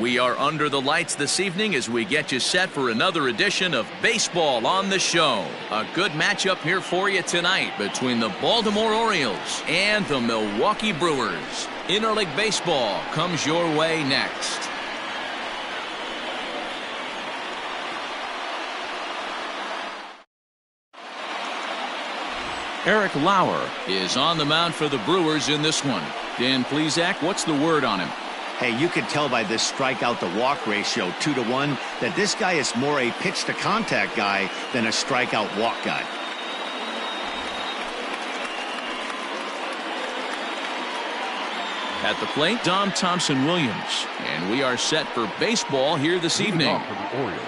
We are under the lights this evening as we get you set for another edition of Baseball on the Show. A good matchup here for you tonight between the Baltimore Orioles and the Milwaukee Brewers. Interleague Baseball comes your way next. Eric Lauer is on the mound for the Brewers in this one. Dan Plesac, what's the word on him? Hey, you can tell by this strikeout to walk ratio 2-to-1 that this guy is more a pitch to contact guy than a strikeout walk guy. At the plate, Dom Thompson-Williams, and we are set for baseball here this evening. For the Orioles,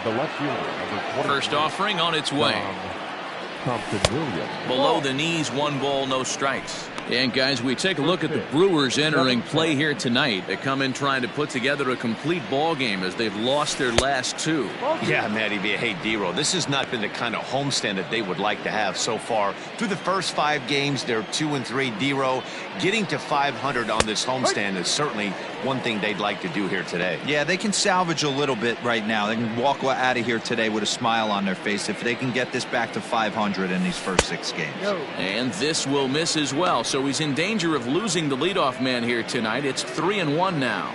the left fielder, First offering on its way. Thompson-Williams. Below the knees, 1 ball, no strikes. And guys, we take a look at the Brewers entering play here tonight. They come in trying to put together a complete ball game as they've lost their last 2. Yeah, Matty B. Hey, D-Roll, this has not been the kind of homestand that they would like to have so far. Through the first 5 games, they're 2-3. D-Roll, getting to 500 on this homestand is certainly one thing they'd like to do here today. Yeah, they can salvage a little bit right now. They can walk out of here today with a smile on their face if they can get this back to 500 in these first 6 games. And this will miss as well, so he's in danger of losing the leadoff man here tonight. It's 3-1 now.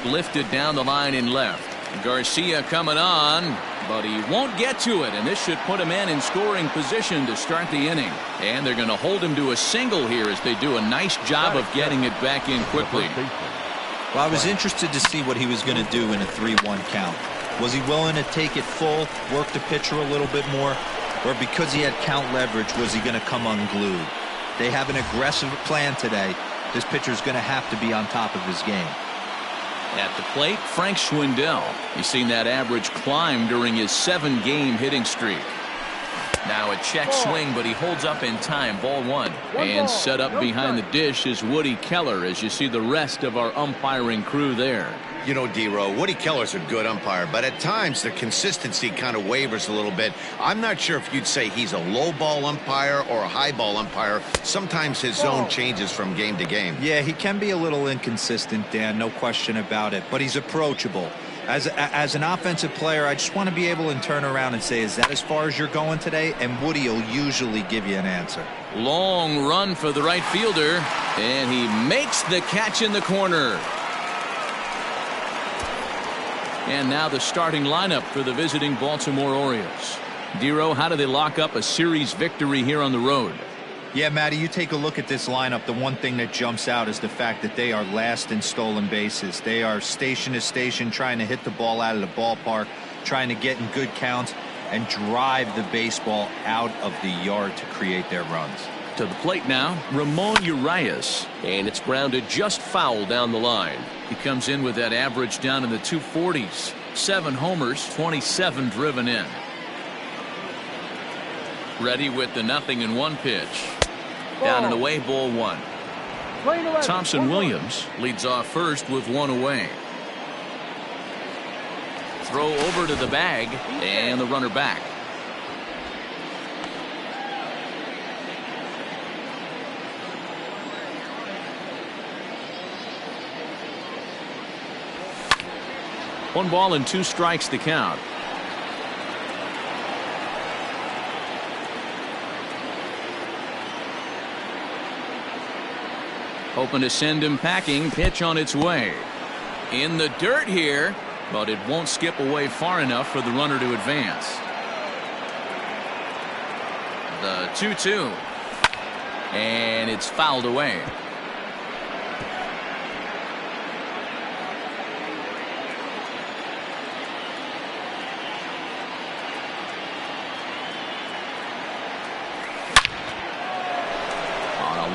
Lifted down the line in left. Garcia coming on, but he won't get to it, and this should put him in scoring position to start the inning. And they're going to hold him to a single here as they do a nice job of getting it back in quickly. Well, I was interested to see what he was going to do in a 3-1 count. Was he willing to take it full, work the pitcher a little bit more, or because he had count leverage, was he going to come unglued? They have an aggressive plan today. This pitcher is going to have to be on top of his game. At the plate, Frank Schwindel. He's seen that average climb during his 7-game hitting streak. Now a check swing, but he holds up in time. Ball 1. And set up behind the dish is Woody Keller as you see the rest of our umpiring crew there. You know, D-Row, Woody Keller's a good umpire, but at times the consistency kind of wavers a little bit. I'm not sure if you'd say he's a low ball umpire or a high ball umpire. Sometimes his zone changes from game to game. Yeah, he can be a little inconsistent, Dan, no question about it, but he's approachable. As an offensive player, I just want to be able to turn around and say, is that as far as you're going today? And Woody will usually give you an answer. Long run for the right fielder, and he makes the catch in the corner. And now the starting lineup for the visiting Baltimore Orioles. Dero, how do they lock up a series victory here on the road? Yeah, Matty, you take a look at this lineup. The one thing that jumps out is the fact that they are last in stolen bases. They are station to station trying to hit the ball out of the ballpark, trying to get in good counts and drive the baseball out of the yard to create their runs. To the plate now, Ramon Urias, and it's grounded just foul down the line. He comes in with that average down in the 240s. 7 homers, 27 driven in. Ready with the 0-1 pitch. Down and away, ball 1. Thompson-Williams leads off first with 1 away. Throw over to the bag, and the runner back. One ball and 2 strikes to count. Hoping to send him packing. Pitch on its way. In the dirt here, but it won't skip away far enough for the runner to advance. The 2-2. And it's fouled away.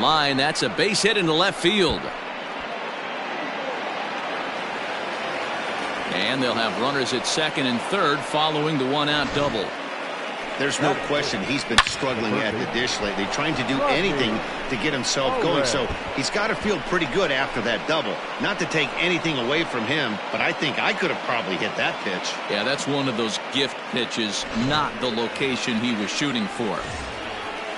Line, that's a base hit into left field. And they'll have runners at second and third following the 1-out double. There's no question he's been struggling at the dish lately, trying to do anything to get himself going. So he's got to feel pretty good after that double. Not to take anything away from him, but I think I could have probably hit that pitch. Yeah, that's one of those gift pitches, not the location he was shooting for.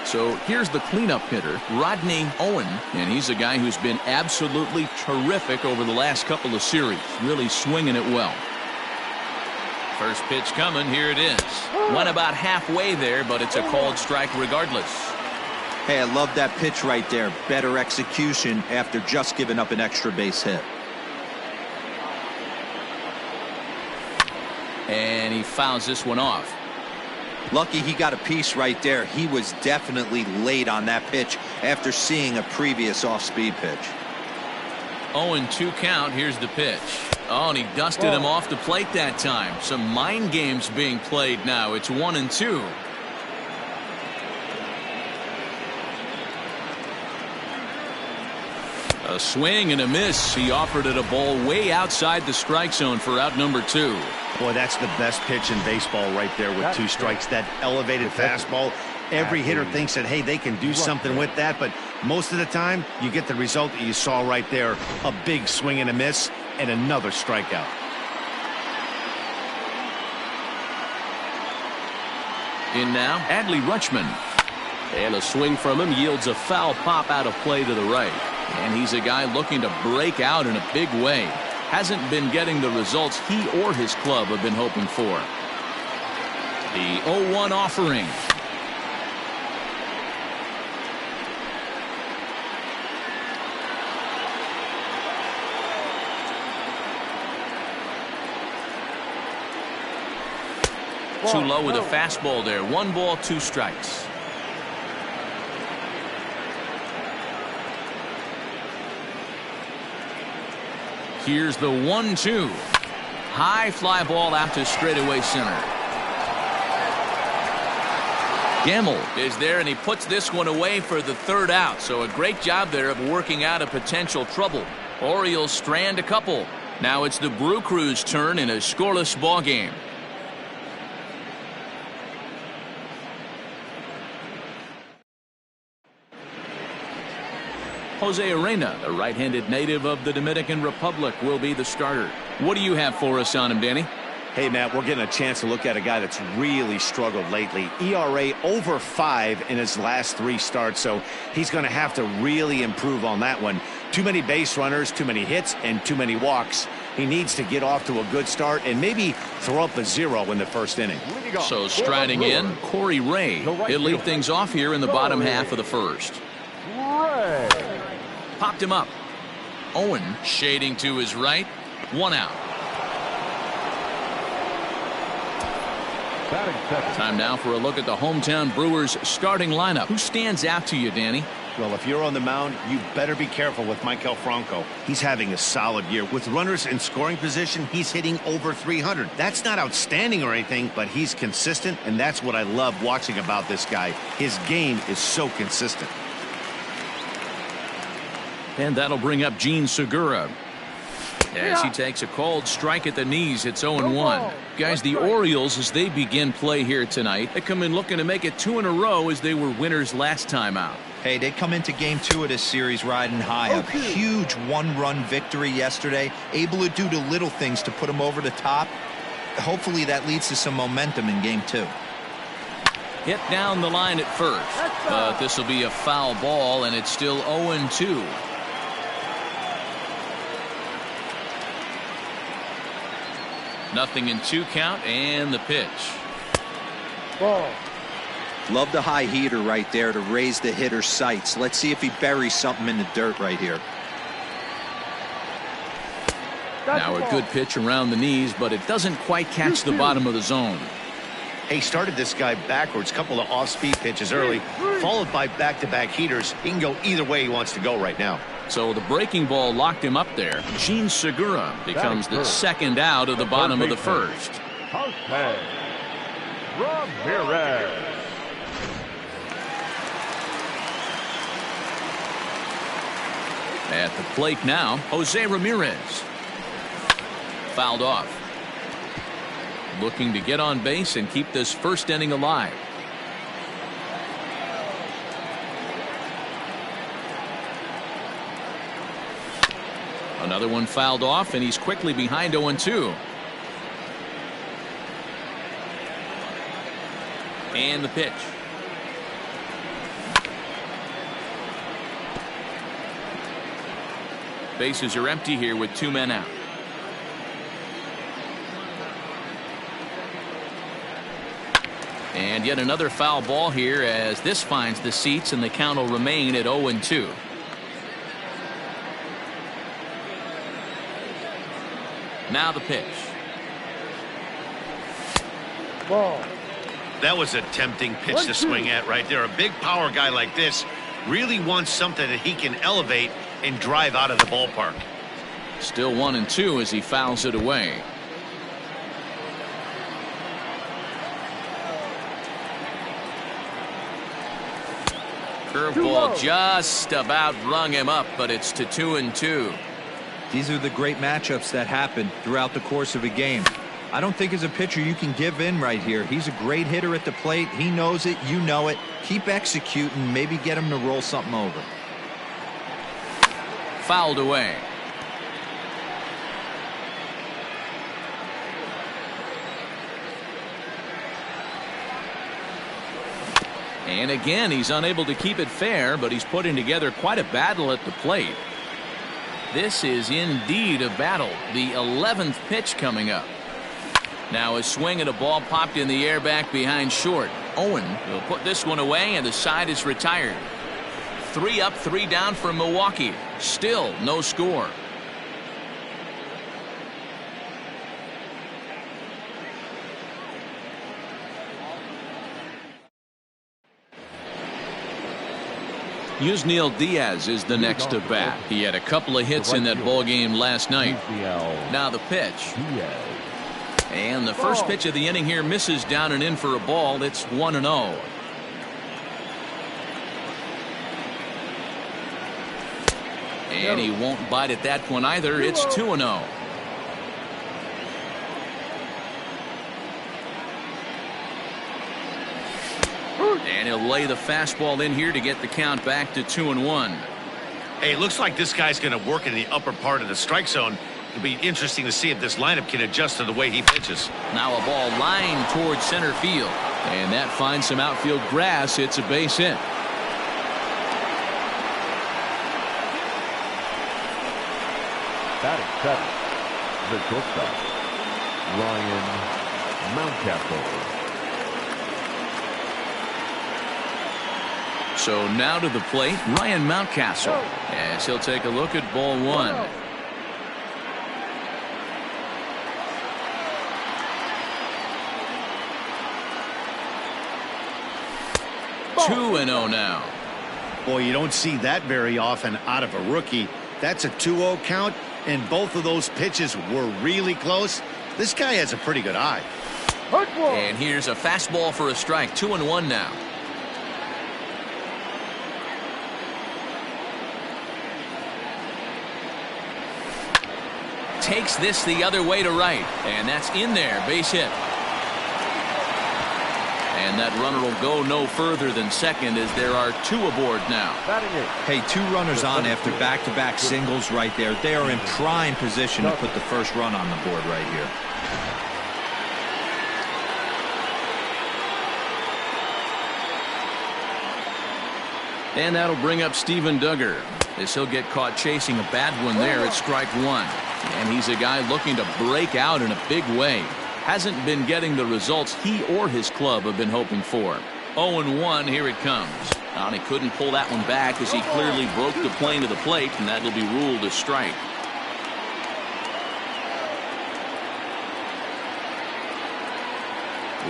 So here's the cleanup hitter, Rodney Owen, and he's a guy who's been absolutely terrific over the last couple of series, really swinging it well. First pitch coming, here it is. Went about halfway there, but it's a called strike regardless. Hey, I love that pitch right there. Better execution after just giving up an extra base hit. And he fouls this one off. Lucky he got a piece right there. He was definitely late on that pitch after seeing a previous off-speed pitch. 0-2 count. Here's the pitch. Oh, and he dusted him off the plate that time. Some mind games being played now. It's 1-2. A swing and a miss. He offered it a ball way outside the strike zone for out number 2. Boy, that's the best pitch in baseball right there with 2 strikes. That elevated fastball. Every hitter thinks that, hey, they can do something with that, but most of the time you get the result that you saw right there. A big swing and a miss and another strikeout. In now, Adley Rutschman. And a swing from him yields a foul pop out of play to the right. And he's a guy looking to break out in a big way. Hasn't been getting the results he or his club have been hoping for. The 0-1 offering. Too low with a fastball there. 1 ball, 2 strikes. Here's the 1-2. High fly ball out to straightaway center. Gamble is there, and he puts this one away for the 3rd out. So a great job there of working out a potential trouble. Orioles strand a couple. Now it's the Brew Crew's turn in a scoreless ball game. Jose Arena, the right-handed native of the Dominican Republic, will be the starter. What do you have for us on him, Danny? Hey, Matt, we're getting a chance to look at a guy that's really struggled lately. ERA over 5 in his last 3 starts, so he's going to have to really improve on that one. Too many base runners, too many hits, and too many walks. He needs to get off to a good start and maybe throw up a 0 in the 1st inning. So striding in, Corey Ray. He'll lead things off here in the bottom half of the 1st. Popped him up. Owen shading to his right. 1 out. Time now for a look at the hometown Brewers starting lineup. Who stands out to you, Danny? Well, if you're on the mound, you better be careful with Michael Franco. He's having a solid year. With runners in scoring position, he's hitting over 300. That's not outstanding or anything, but he's consistent, and that's what I love watching about this guy. His game is so consistent. And that'll bring up Gene Segura. As he takes a called strike at the knees, it's 0-1. Guys, the Orioles, as they begin play here tonight, they come in looking to make it 2 in a row as they were winners last time out. Hey, they come into game 2 of this series riding high. A huge 1-run victory yesterday, able to do the little things to put them over the top. Hopefully that leads to some momentum in game 2. Hit down the line at first, but this will be a foul ball, and it's still 0-2. Nothing in 2 count, and the pitch. Love the high heater right there to raise the hitter's sights. Let's see if he buries something in the dirt right here. Now a good pitch around the knees, but it doesn't quite catch the bottom of the zone. He started this guy backwards, couple of off-speed pitches early, followed by back-to-back heaters. He can go either way he wants to go right now. So the breaking ball locked him up there. Gene Segura becomes the 2nd out of the bottom of the 1st. At the plate now, Jose Ramirez. Fouled off. Looking to get on base and keep this 1st inning alive. Another one fouled off, and he's quickly behind 0-2. And the pitch. Bases are empty here with 2 men out. And yet another foul ball here as this finds the seats, and the count will remain at 0-2. Now the pitch. Ball. That was a tempting pitch to swing at right there. A big power guy like this really wants something that he can elevate and drive out of the ballpark. Still 1-2 as he fouls it away. Curveball just about rung him up, but it's to 2-2. These are the great matchups that happen throughout the course of a game. I don't think as a pitcher you can give in right here. He's a great hitter at the plate. He knows it. You know it. Keep executing. Maybe get him to roll something over. Fouled away. And again, he's unable to keep it fair, but he's putting together quite a battle at the plate. This is indeed a battle. The 11th pitch coming up. Now a swing and a ball popped in the air back behind short. Owen will put this one away, and the side is retired. 3 up, 3 down for Milwaukee. Still no score. Yusniel Diaz is the next to bat. He had a couple of hits in that ball game last night. Now the pitch. And the first pitch of the inning here misses down and in for a ball. It's 1-0. And he won't bite at that one either. It's 2-0. And he'll lay the fastball in here to get the count back to 2-1. Hey, it looks like this guy's going to work in the upper part of the strike zone. It'll be interesting to see if this lineup can adjust to the way he pitches. Now a ball lined towards center field, and that finds some outfield grass. It's a base hit. Batting seventh, the shortstop, Ryan Mountcastle. So now to the plate, Ryan Mountcastle, as he'll take a look at ball 1. Two and 0 now. Boy, you don't see that very often out of a rookie. That's a 2-0 count, and both of those pitches were really close. This guy has a pretty good eye. And here's a fastball for a strike. 2-1 now. Takes this the other way to right, and that's in there. Base hit. And that runner will go no further than second as there are 2 aboard now. Hey, 2 runners on after back-to-back singles right there. They are in prime position to put the first run on the board right here. And that'll bring up Steven Duggar as he'll get caught chasing a bad one there at strike 1. And he's a guy looking to break out in a big way. Hasn't been getting the results he or his club have been hoping for. 0-1, here it comes. And he couldn't pull that one back as he clearly broke the plane to the plate, and that'll be ruled a strike.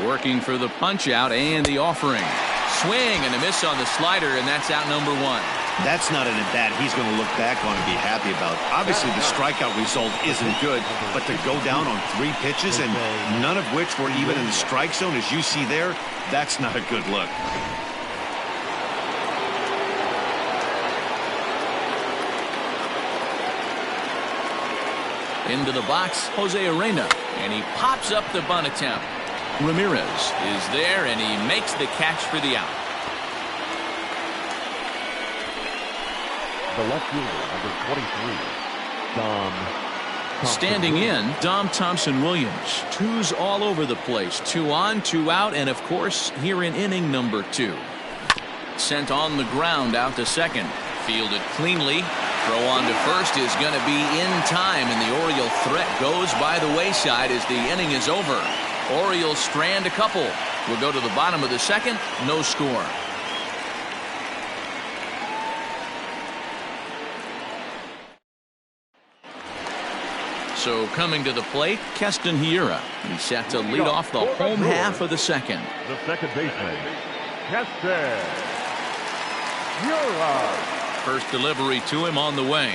Working for the punch out and the offering. Swing and a miss on the slider, and that's out number 1. That's not an at-bat he's going to look back on and be happy about. Obviously, the strikeout result isn't good, but to go down on 3 pitches and none of which were even in the strike zone, as you see there, that's not a good look. Into the box, Jose Arena, and he pops up the bunt attempt. Ramirez is there, and he makes the catch for the out. The left fielder, number 23, Dom Thompson. Standing in, Dom Thompson-Williams. 2s all over the place. 2 on, 2 out, and of course, here in inning number 2. Sent on the ground out to second. Fielded cleanly. Throw on to first is going to be in time, and the Oriole threat goes by the wayside as the inning is over. Orioles strand a couple. We'll go to the bottom of the second. No score. So coming to the plate, Keston Hiura. He's set to lead off the home half of the second. The second baseman, Keston Hiura. First delivery to him on the way.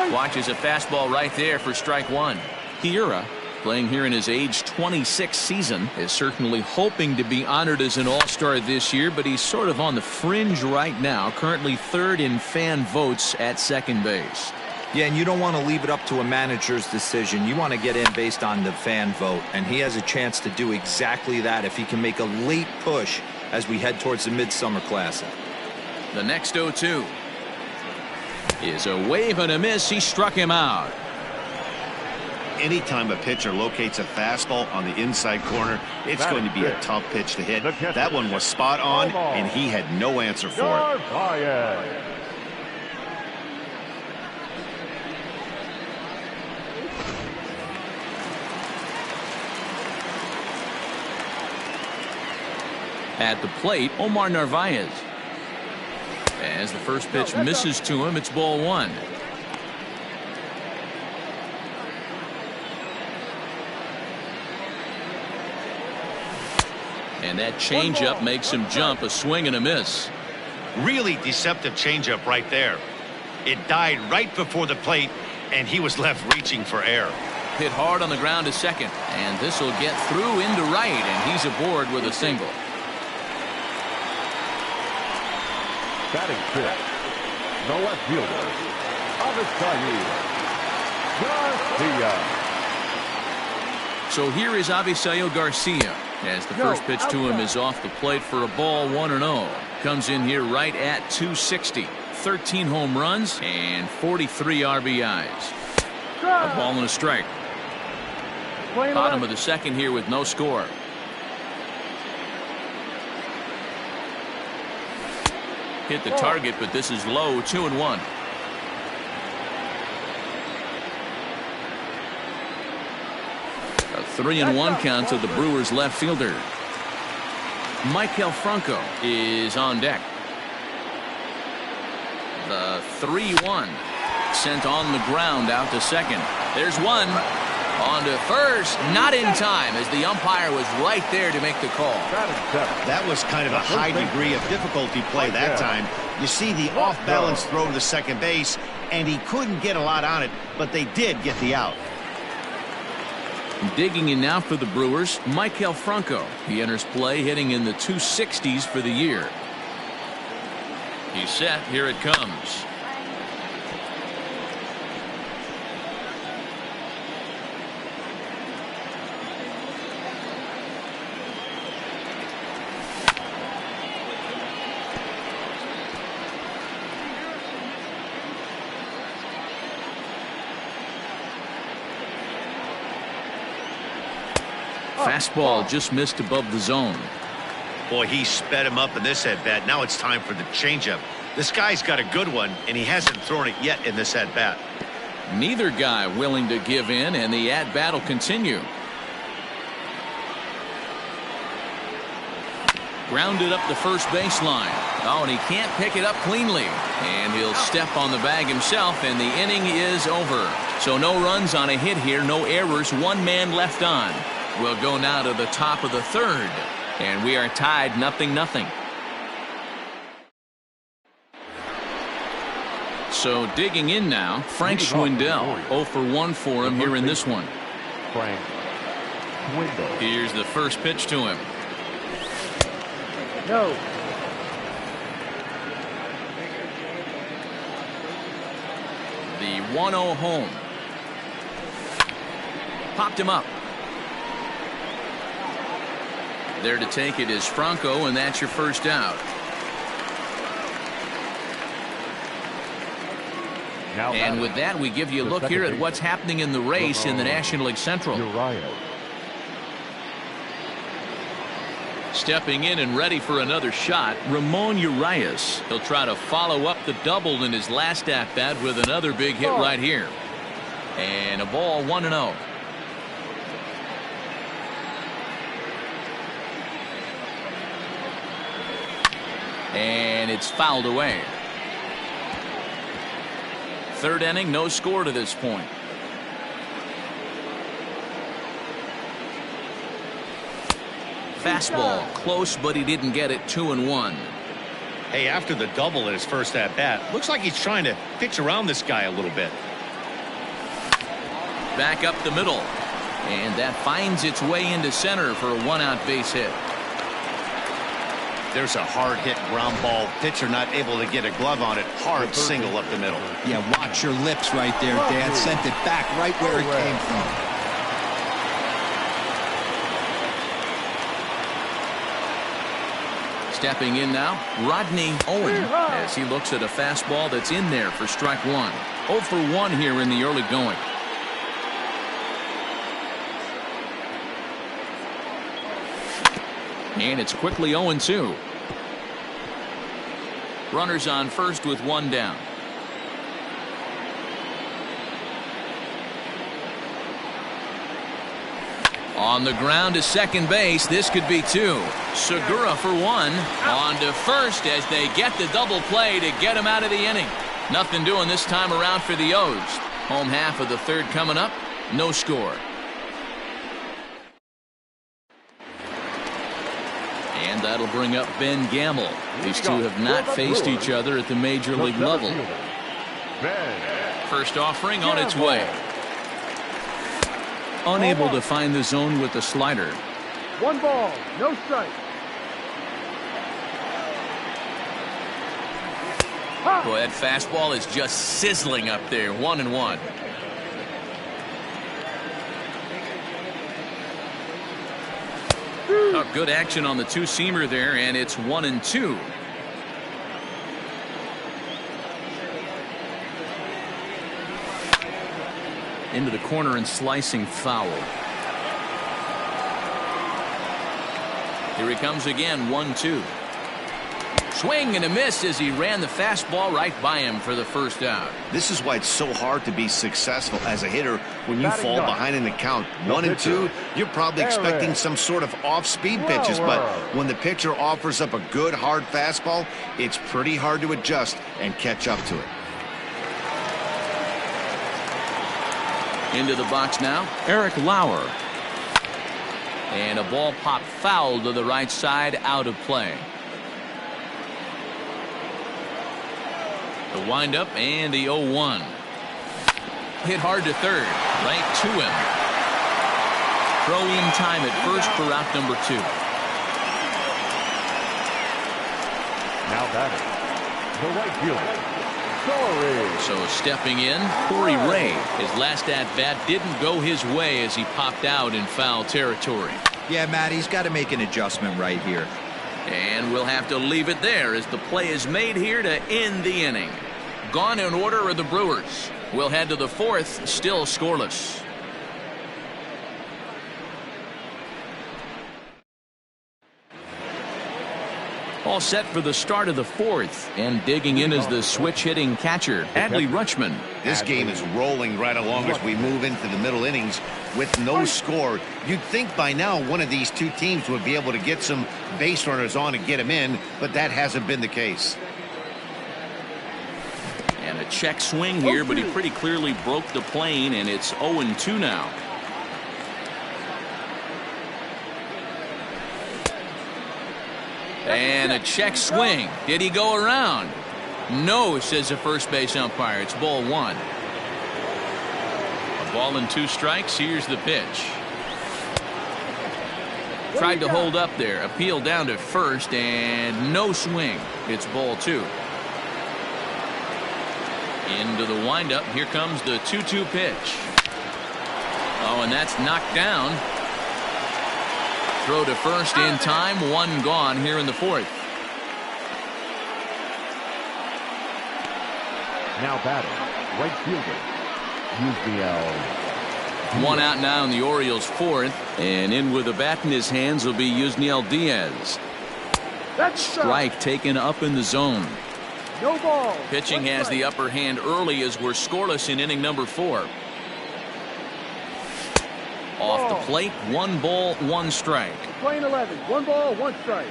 Watches a fastball right there for strike one. Hiura, playing here in his age 26 season, is certainly hoping to be honored as an all-star this year, but he's sort of on the fringe right now, currently third in fan votes at second base. Yeah, and you don't want to leave it up to a manager's decision. You want to get in based on the fan vote, and he has a chance to do exactly that if he can make a late push as we head towards the Midsummer Classic. The next 0-2 is a wave and a miss. He struck him out. Anytime a pitcher locates a fastball on the inside corner, it's going to be a tough pitch to hit. That one was spot on, and he had no answer for it. At the plate, Omar Narvaez. As the first pitch misses to him, it's ball one. And that changeup makes him jump. A swing and a miss. Really deceptive changeup right there. It died right before the plate, and he was left reaching for air. Hit hard on the ground to second, and this will get through into right, and he's aboard with a single. Batting fifth, the left fielder, Avisayo Garcia. So here is Avisayo Garcia as the first pitch to him is off the plate for a ball 1-0. Comes in here right at 260. 13 home runs and 43 RBIs. A ball and a strike. Bottom of the second here with no score. Hit the target, but this is low. 2-1. A 3-1 count to the Brewers left fielder. Maikel Franco is on deck. The 3-1 sent on the ground out to second. There's one. On to first, not in time, as the umpire was right there to make the call. That was kind of a high degree of difficulty play that time. You see the off-balance throw to second base, and he couldn't get a lot on it, but they did get the out. Digging in now for the Brewers, Maikel Franco. He enters play hitting in the 260s for the year. He's set. Here it comes. Fastball just missed above the zone. Boy, he sped him up in this at-bat. Now it's time for the changeup. This guy's got a good one, and he hasn't thrown it yet in this at-bat. Neither guy willing to give in, and the at-bat will continue. Grounded up the first baseline. Oh, and he can't pick it up cleanly. And he'll step on the bag himself, and the inning is over. So no runs on a hit here, no errors, one man left on. We'll go now to the top of the third, and we are tied 0-0. So digging in now, Frank Schwindel. 0 for 1 for him here in this one. Frank Schwindel. Here's the first pitch to him. No. The 1-0 home. Popped him up. There to take it is Franco, and that's your first out. And with that, we give you a look here at what's happening in the race in the National League Central. Stepping in and ready for another shot, Ramon Urias. He'll try to follow up the double in his last at-bat with another big hit right here. And a ball, 1-0. And it's fouled away. Third inning, no score to this point. Fastball close, but he didn't get it. 2-1. Hey, after the double at his first at bat, looks like he's trying to pitch around this guy a little bit. Back up the middle, and that finds its way into center for a one-out base hit. There's a hard hit ground ball. Pitcher not able to get a glove on it. Hard single up the middle. Yeah, watch your lips right there, Dad. Sent it back right where it came from. Stepping in now, Rodney Owen, as he looks at a fastball that's in there for strike one. 0 for 1 here in the early going. And it's quickly 0-2. Runners on first with one down. On the ground to second base. This could be 2. Segura for 1. On to first as they get the double play to get him out of the inning. Nothing doing this time around for the O's. Home half of the third coming up. No score. And that'll bring up Ben Gamble. These two have not faced each other at the major league level. First offering on its way. Unable to find the zone with the slider. 1 ball, no strike. Boy, that fastball is just sizzling up there. 1-1. Oh, good action on the two-seamer there, and it's 1-2. Into the corner and slicing foul. Here he comes again. 1-2. Swing and a miss as he ran the fastball right by him for the first out. This is why it's so hard to be successful as a hitter when you fall behind in the count. 1-2, you're probably expecting some sort of off-speed pitches, but when the pitcher offers up a good hard fastball, it's pretty hard to adjust and catch up to it. Into the box now, Eric Lauer. And a ball popped foul to the right side, out of play. The windup and the 0-1. Hit hard to third, right to him. Throw in time at first for out number 2. Now batting, the right fielder. So stepping in, Corey Ray. His last at-bat didn't go his way as he popped out in foul territory. Yeah, Matt, he's got to make an adjustment right here. And we'll have to leave it there as the play is made here to end the inning. Gone in order are the Brewers. We'll head to the 4th, still scoreless. All set for the start of the 4th, and digging in is the switch-hitting catcher, Adley Rutschman. This game is rolling right along as we move into the middle innings with no score. You'd think by now one of these two teams would be able to get some base runners on and get them in, but that hasn't been the case. And a check swing here, but he pretty clearly broke the plane, and it's 0-2 now. And a check swing. Did he go around? No, says the first base umpire. It's ball 1. A ball and 2 strikes. Here's the pitch. Tried to hold up there. Appeal down to first, and no swing. It's ball 2. Into the windup. Here comes the 2-2 pitch. Oh, and that's knocked down. Throw to first in time. 1 gone here in the 4th. Now batting, right fielder, One out now in the Orioles' fourth, and in with a bat in his hands will be Yusniel Diaz. Strike taken up in the zone. No ball. Pitching has the upper hand early as we're scoreless in inning number 4. Off the plate, 1 ball, 1 strike. Playing 11. 1 ball, 1 strike.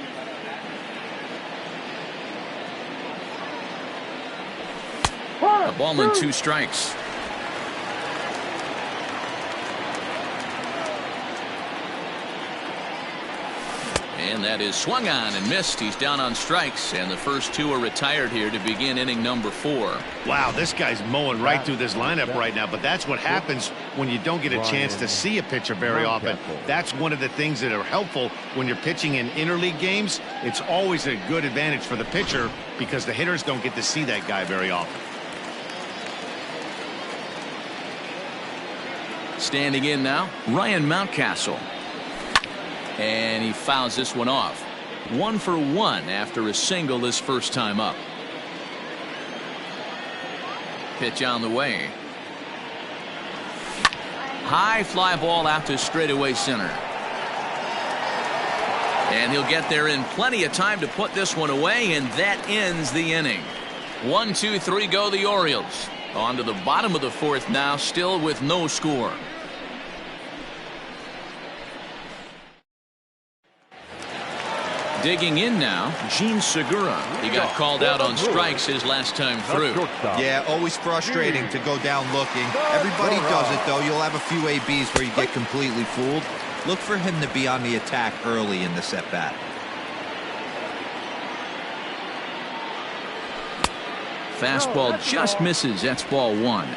A ball and 2 strikes. And that is swung on and missed. He's down on strikes, and the first 2 are retired here to begin inning number 4. Wow, this guy's mowing right through this lineup right now, but that's what happens when you don't get a chance to see a pitcher very often. That's one of the things that are helpful when you're pitching in interleague games. It's always a good advantage for the pitcher because the hitters don't get to see that guy very often. Standing in now, Ryan Mountcastle. And he fouls this one off. 1 for 1 after a single his first time up. Pitch on the way. High fly ball out to straightaway center. And he'll get there in plenty of time to put this one away, and that ends the inning. 1, 2, 3 go the Orioles. On to the bottom of the 4th now, still with no score. Digging in now, Gene Segura. He got called out on strikes his last time through. Yeah, always frustrating to go down looking. Everybody does it, though. You'll have a few ABs where you get completely fooled. Look for him to be on the attack early in the at-bat. Fastball just misses. That's ball 1.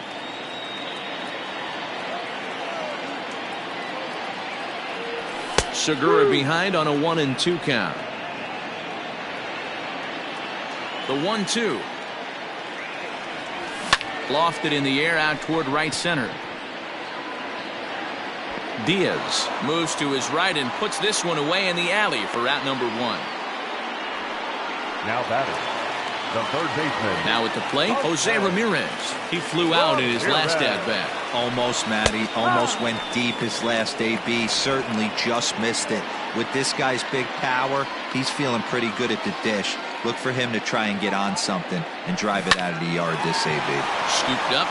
Segura behind on a 1-2 count. The 1-2. Lofted in the air out toward right center. Diaz moves to his right and puts this one away in the alley for out number 1. Now batting, the third baseman. Now at the plate, Jose Ramirez. He flew out in his last at-bat. Almost, Matty. Almost went deep his last AB. Certainly just missed it. With this guy's big power, he's feeling pretty good at the dish. Look for him to try and get on something and drive it out of the yard this AB. Scooped up,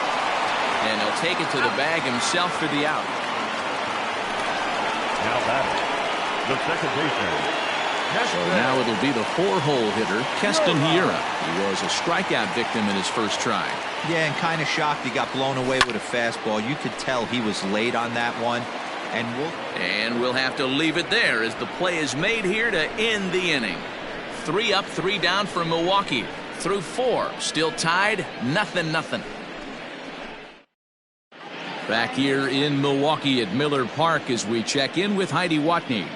and he'll take it to the bag himself for the out. Now batting, the second baseman. So now it'll be the 4-hole hitter, Keston Hiura. He was a strikeout victim in his first try. Yeah, and kind of shocked he got blown away with a fastball. You could tell he was late on that one. And we'll have to leave it there as the play is made here to end the inning. 3 up, 3 down for Milwaukee. Through 4, still tied, 0-0. Back here in Milwaukee at Miller Park as we check in with Heidi Watney.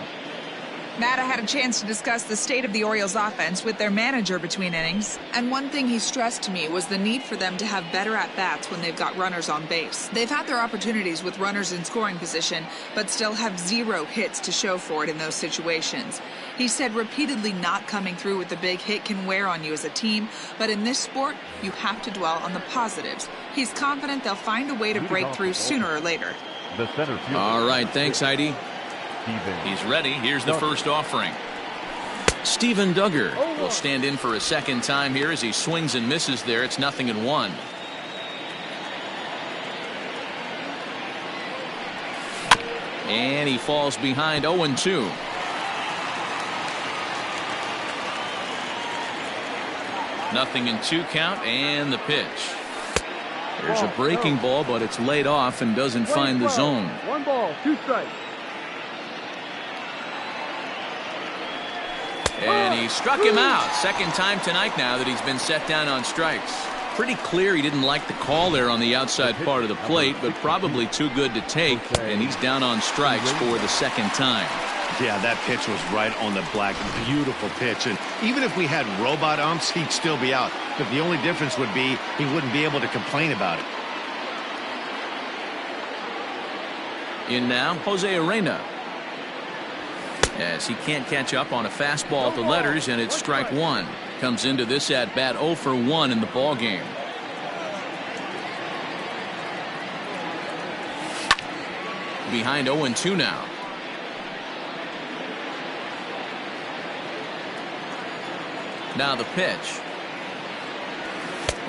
Matt, I had a chance to discuss the state of the Orioles offense with their manager between innings, and one thing he stressed to me was the need for them to have better at-bats when they've got runners on base. They've had their opportunities with runners in scoring position, but still have 0 hits to show for it in those situations. He said repeatedly not coming through with the big hit can wear on you as a team, but in this sport, you have to dwell on the positives. He's confident they'll find a way to break through sooner or later. All right, thanks, Heidi. He's ready. Here's the first offering. Steven Duggar will stand in for a second time here as he swings and misses there. It's 0-1. And he falls behind 0-2. Nothing in 2 count, and the pitch. There's a breaking ball, but it's laid off and doesn't find the zone. 1 ball, 2 strikes. And he struck him out. Second time tonight now that he's been set down on strikes. Pretty clear he didn't like the call there on the outside part of the plate, but probably too good to take, and he's down on strikes for the second time. Yeah, that pitch was right on the black. Beautiful pitch. And even if we had robot umps, he'd still be out. But the only difference would be he wouldn't be able to complain about it. In now, Jose Arena. As he can't catch up on a fastball at the letters, and it's strike 1. Comes into this at bat 0 for 1 in the ball game. behind 0-2 now. Now the pitch.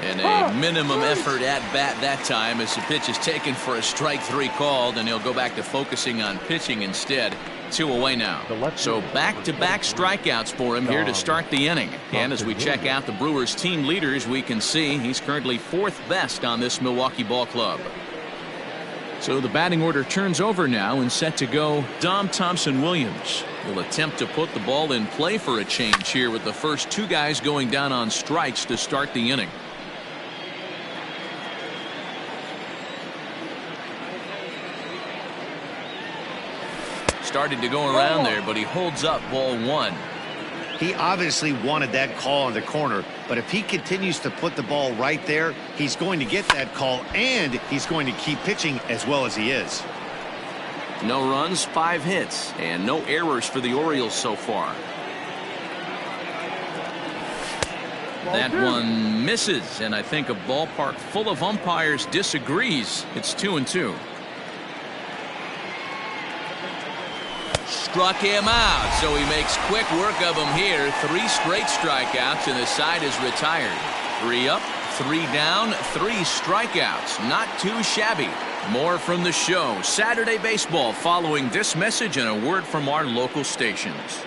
And a minimum effort at bat that time as the pitch is taken for a strike 3 called, and he'll go back to focusing on pitching instead. 2 away now. So back-to-back strikeouts for him here to start the inning. And as we check out the Brewers team leaders, we can see he's currently 4th best on this Milwaukee ball club. So the batting order turns over now and set to go. Dom Thompson-Williams will attempt to put the ball in play for a change here with the first 2 guys going down on strikes to start the inning. Started to go around there, but he holds up ball 1. He obviously wanted that call in the corner, but if he continues to put the ball right there, he's going to get that call, and he's going to keep pitching as well as he is. No runs, 5 hits, and no errors for the Orioles so far. That one misses, and I think a ballpark full of umpires disagrees. It's 2-2. Struck him out, so he makes quick work of him here. 3 straight strikeouts, and the side is retired. 3 up, 3 down, 3 strikeouts. Not too shabby. More from the show. Saturday Baseball following this message and a word from our local stations.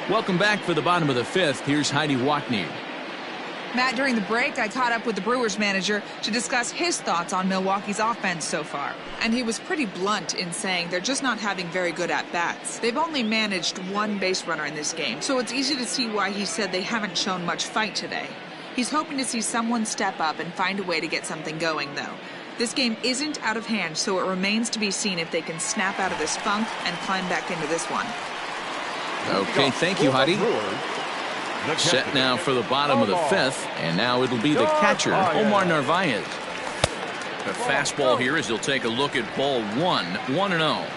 Welcome back for the bottom of the 5th. Here's Heidi Watney. Matt, during the break, I caught up with the Brewers manager to discuss his thoughts on Milwaukee's offense so far. And he was pretty blunt in saying they're just not having very good at-bats. They've only managed 1 base runner in this game, so it's easy to see why he said they haven't shown much fight today. He's hoping to see someone step up and find a way to get something going, though. This game isn't out of hand, so it remains to be seen if they can snap out of this funk and climb back into this one. Okay, thank you, Heidi. Set now for the bottom of the 5th, and now it'll be the catcher, Omar Narvaez. A fastball here as he'll take a look at ball 1, 1-0.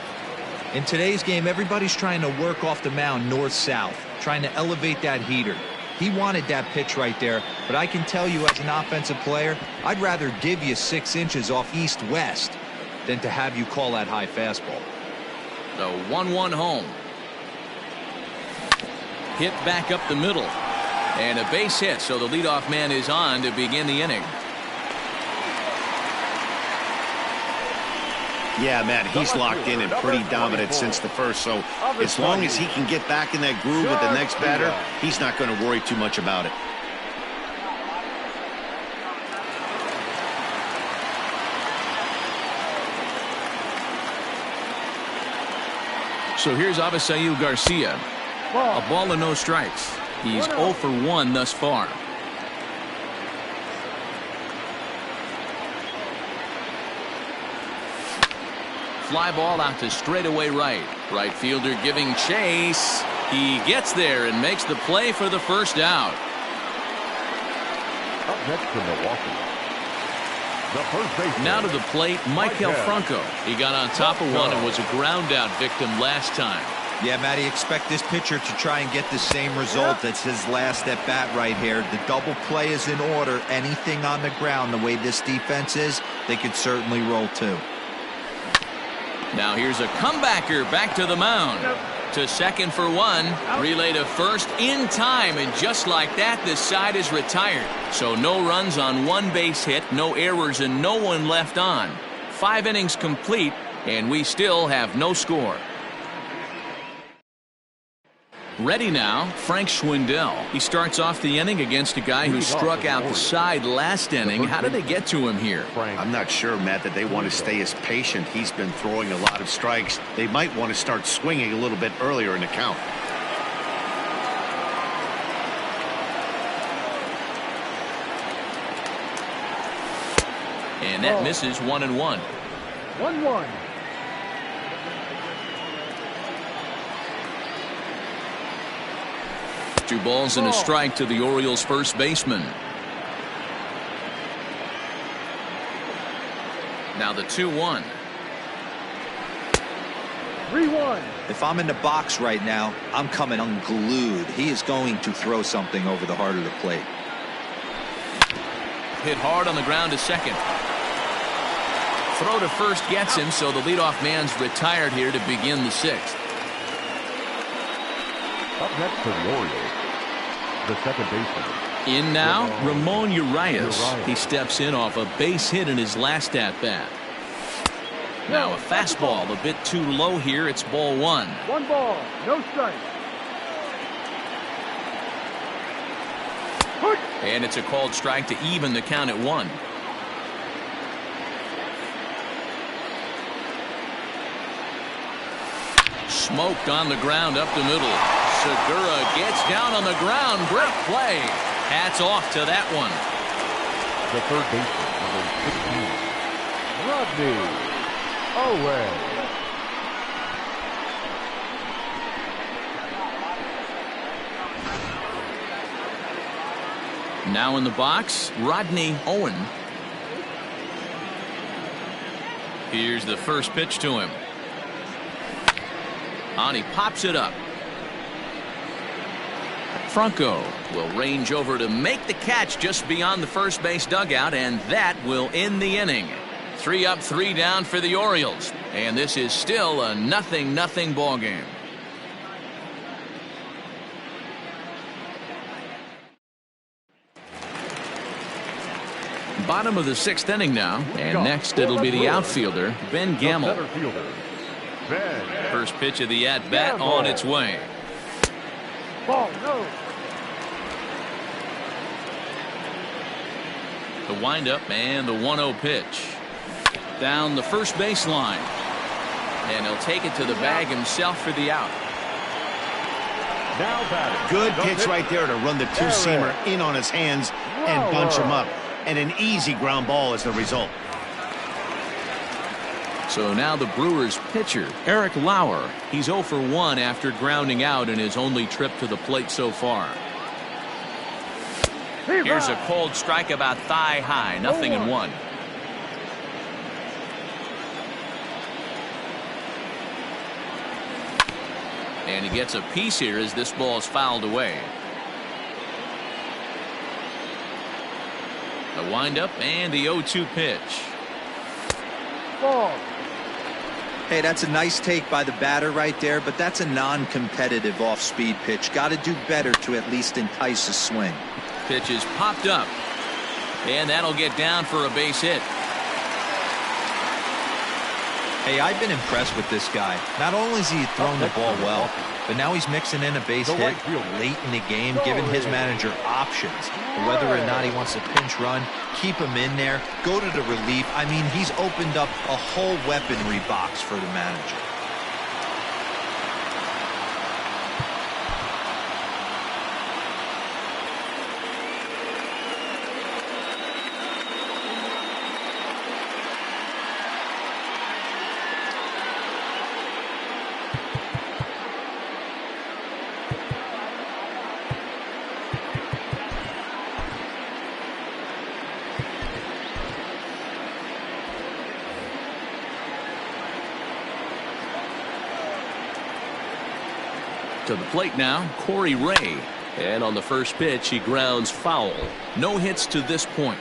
In today's game, everybody's trying to work off the mound north-south, trying to elevate that heater. He wanted that pitch right there, but I can tell you as an offensive player, I'd rather give you 6 inches off east-west than to have you call that high fastball. The 1-1 home. Hit back up the middle. And a base hit, so the leadoff man is on to begin the inning. Yeah, Matt, he's locked in and pretty dominant since the first, so as long as he can get back in that groove with the next batter, he's not going to worry too much about it. So here's Avisayo Garcia. A ball and no strikes. He's 0 for 1 thus far. Fly ball out to straightaway right. Right fielder giving chase. He gets there and makes the play for the first out. Up next to Milwaukee, the first baseman. Now to the plate, Michael Franco. He got on top of one and was a ground out victim last time. Yeah, Matty, expect this pitcher to try and get the same result. That's his last at bat right here. The double play is in order. Anything on the ground, the way this defense is, they could certainly roll too. Now here's a comebacker back to the mound. To second for 1. Relay to first in time, and just like that, this side is retired. So no runs on 1 base hit, no errors, and no one left on. 5 innings complete, and we still have no score. Ready now, Frank Schwindel. He starts off the inning against a guy who struck out the side last inning. How did they get to him here? I'm not sure, Matt, that they want to stay as patient. He's been throwing a lot of strikes. They might want to start swinging a little bit earlier in the count. And that misses 1-1. 1-1. 2 balls and a strike to the Orioles first baseman. Now the 2-1. 3-1. If I'm in the box right now, I'm coming unglued. He is going to throw something over the heart of the plate. Hit hard on the ground to second. throw to first gets him, so the leadoff man's retired here to begin the 6th. Up next for the Orioles, the second baseman. In now, Ramon Urias. He steps in off a base hit in his last at-bat. Now a fastball a bit too low here. It's ball 1. 1 ball, no strike. And it's a called strike to even the count at 1. Smoked on the ground up the middle. Segura gets down on the ground. Great play. Hats off to that one. The third baseman, number 16, Rodney Owen. Now in the box, Rodney Owen. Here's the first pitch to him. And he pops it up. Franco will range over to make the catch just beyond the first base dugout, and that will end the inning. 3 up, 3 down for the Orioles, and this is still a 0-0 ball game. Bottom of the 6th inning now, and next it'll be the outfielder, Ben Gamble. First pitch of the at-bat on its way. Ball, no. The windup and the 1-0 pitch. Down the first baseline. And he'll take it to the bag himself for the out. Now batting. Good pitch right there to run the two-seamer in on his hands and bunch him up. And an easy ground ball as the result. So now the Brewers pitcher, Eric Lauer. He's 0 for 1 after grounding out in his only trip to the plate so far. Here's a cold strike about thigh high. 0-1. And he gets a piece here as this ball is fouled away. The windup and the 0-2 pitch. Ball. Hey, that's a nice take by the batter right there, but that's a non-competitive off-speed pitch. Got to do better to at least entice a swing. Pitch is popped up, and that'll get down for a base hit. Hey, I've been impressed with this guy. Not only has he thrown the ball well, but now he's mixing in a base hit late in the game, giving his manager options. Whether or not he wants to pinch run, keep him in there, go to the relief. I mean, he's opened up a whole weaponry box for the manager. To the plate now, Corey Ray. And on the first pitch, he grounds foul. No hits to this point.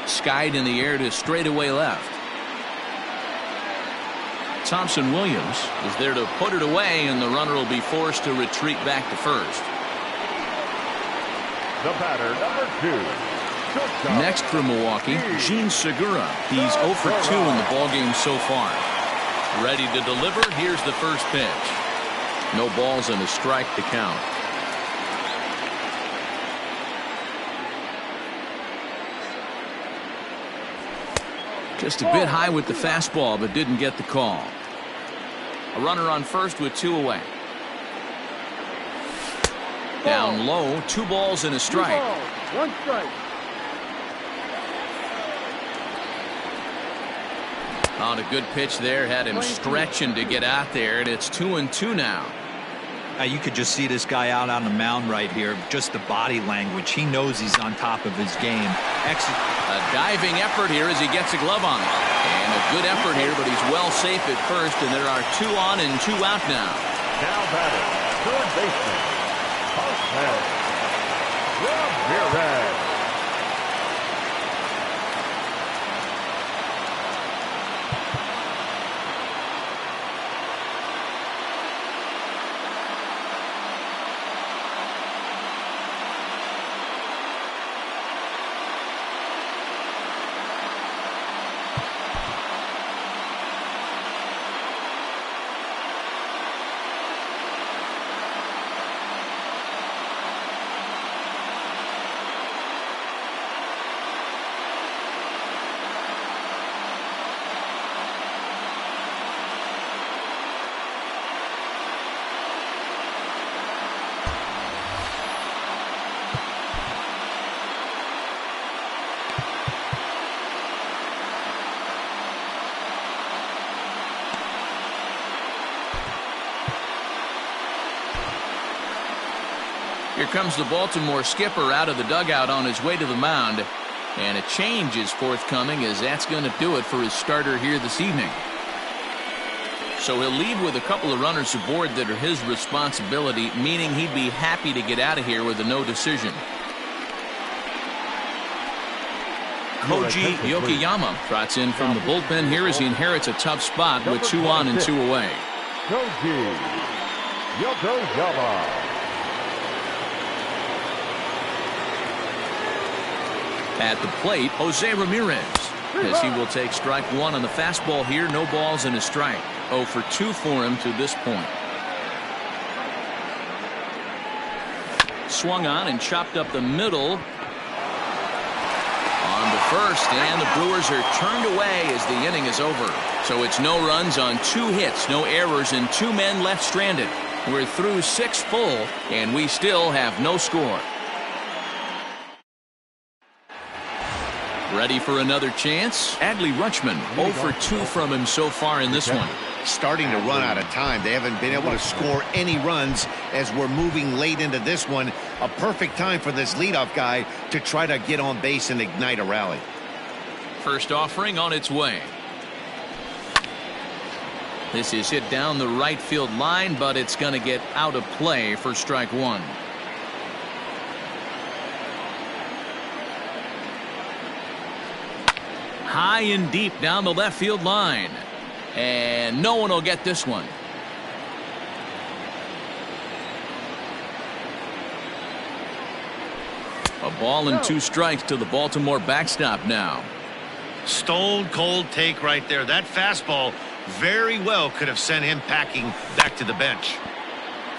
Skied in the air to straightaway left. Thompson Williams is there to put it away, and the runner will be forced to retreat back to first. The batter, number 2. Next for Milwaukee, Gene Segura. He's 0 for 2 in the ballgame so far. Ready to deliver. Here's the first pitch. No balls and a strike to count. Just a bit high with the fastball, but didn't get the call. A runner on first with 2 away. Down low, 2 balls and a strike. 1 strike. On a good pitch there, had him stretching to get out there, and it's 2-2 now. You could just see this guy out on the mound right here. Just the body language. He knows he's on top of his game. A diving effort here as he gets a glove on it. And a good effort here, but he's well safe at first, and there are 2 on and 2 out now. Now batting, third baseman, Hoffman. Ramirez. Here comes the Baltimore skipper out of the dugout on his way to the mound. And a change is forthcoming, as that's going to do it for his starter here this evening. So he'll leave with a couple of runners aboard that are his responsibility, meaning he'd be happy to get out of here with a no decision. Koji Yokoyama trots in from the bullpen here as he inherits a tough spot with 2 on and 2 away. Koji Yokoyama. At the plate, Jose Ramirez, as he will take strike 1 on the fastball here. No balls and a strike. 0 for 2 for him to this point. Swung on and chopped up the middle. On to first, and the Brewers are turned away as the inning is over. So it's no runs on 2 hits, no errors, and 2 men left stranded. We're through 6 full, and we still have no score. Ready for another chance? Adley Rutschman, 0 for 2 from him so far in this one. Starting to run out of time. They haven't been able to score any runs as we're moving late into this one. A perfect time for this leadoff guy to try to get on base and ignite a rally. First offering on its way. This is hit down the right field line, but it's going to get out of play for strike 1. High and deep down the left field line. And no one will get this one. A ball and 2 strikes to the Baltimore backstop now. Stone cold take right there. That fastball very well could have sent him packing back to the bench.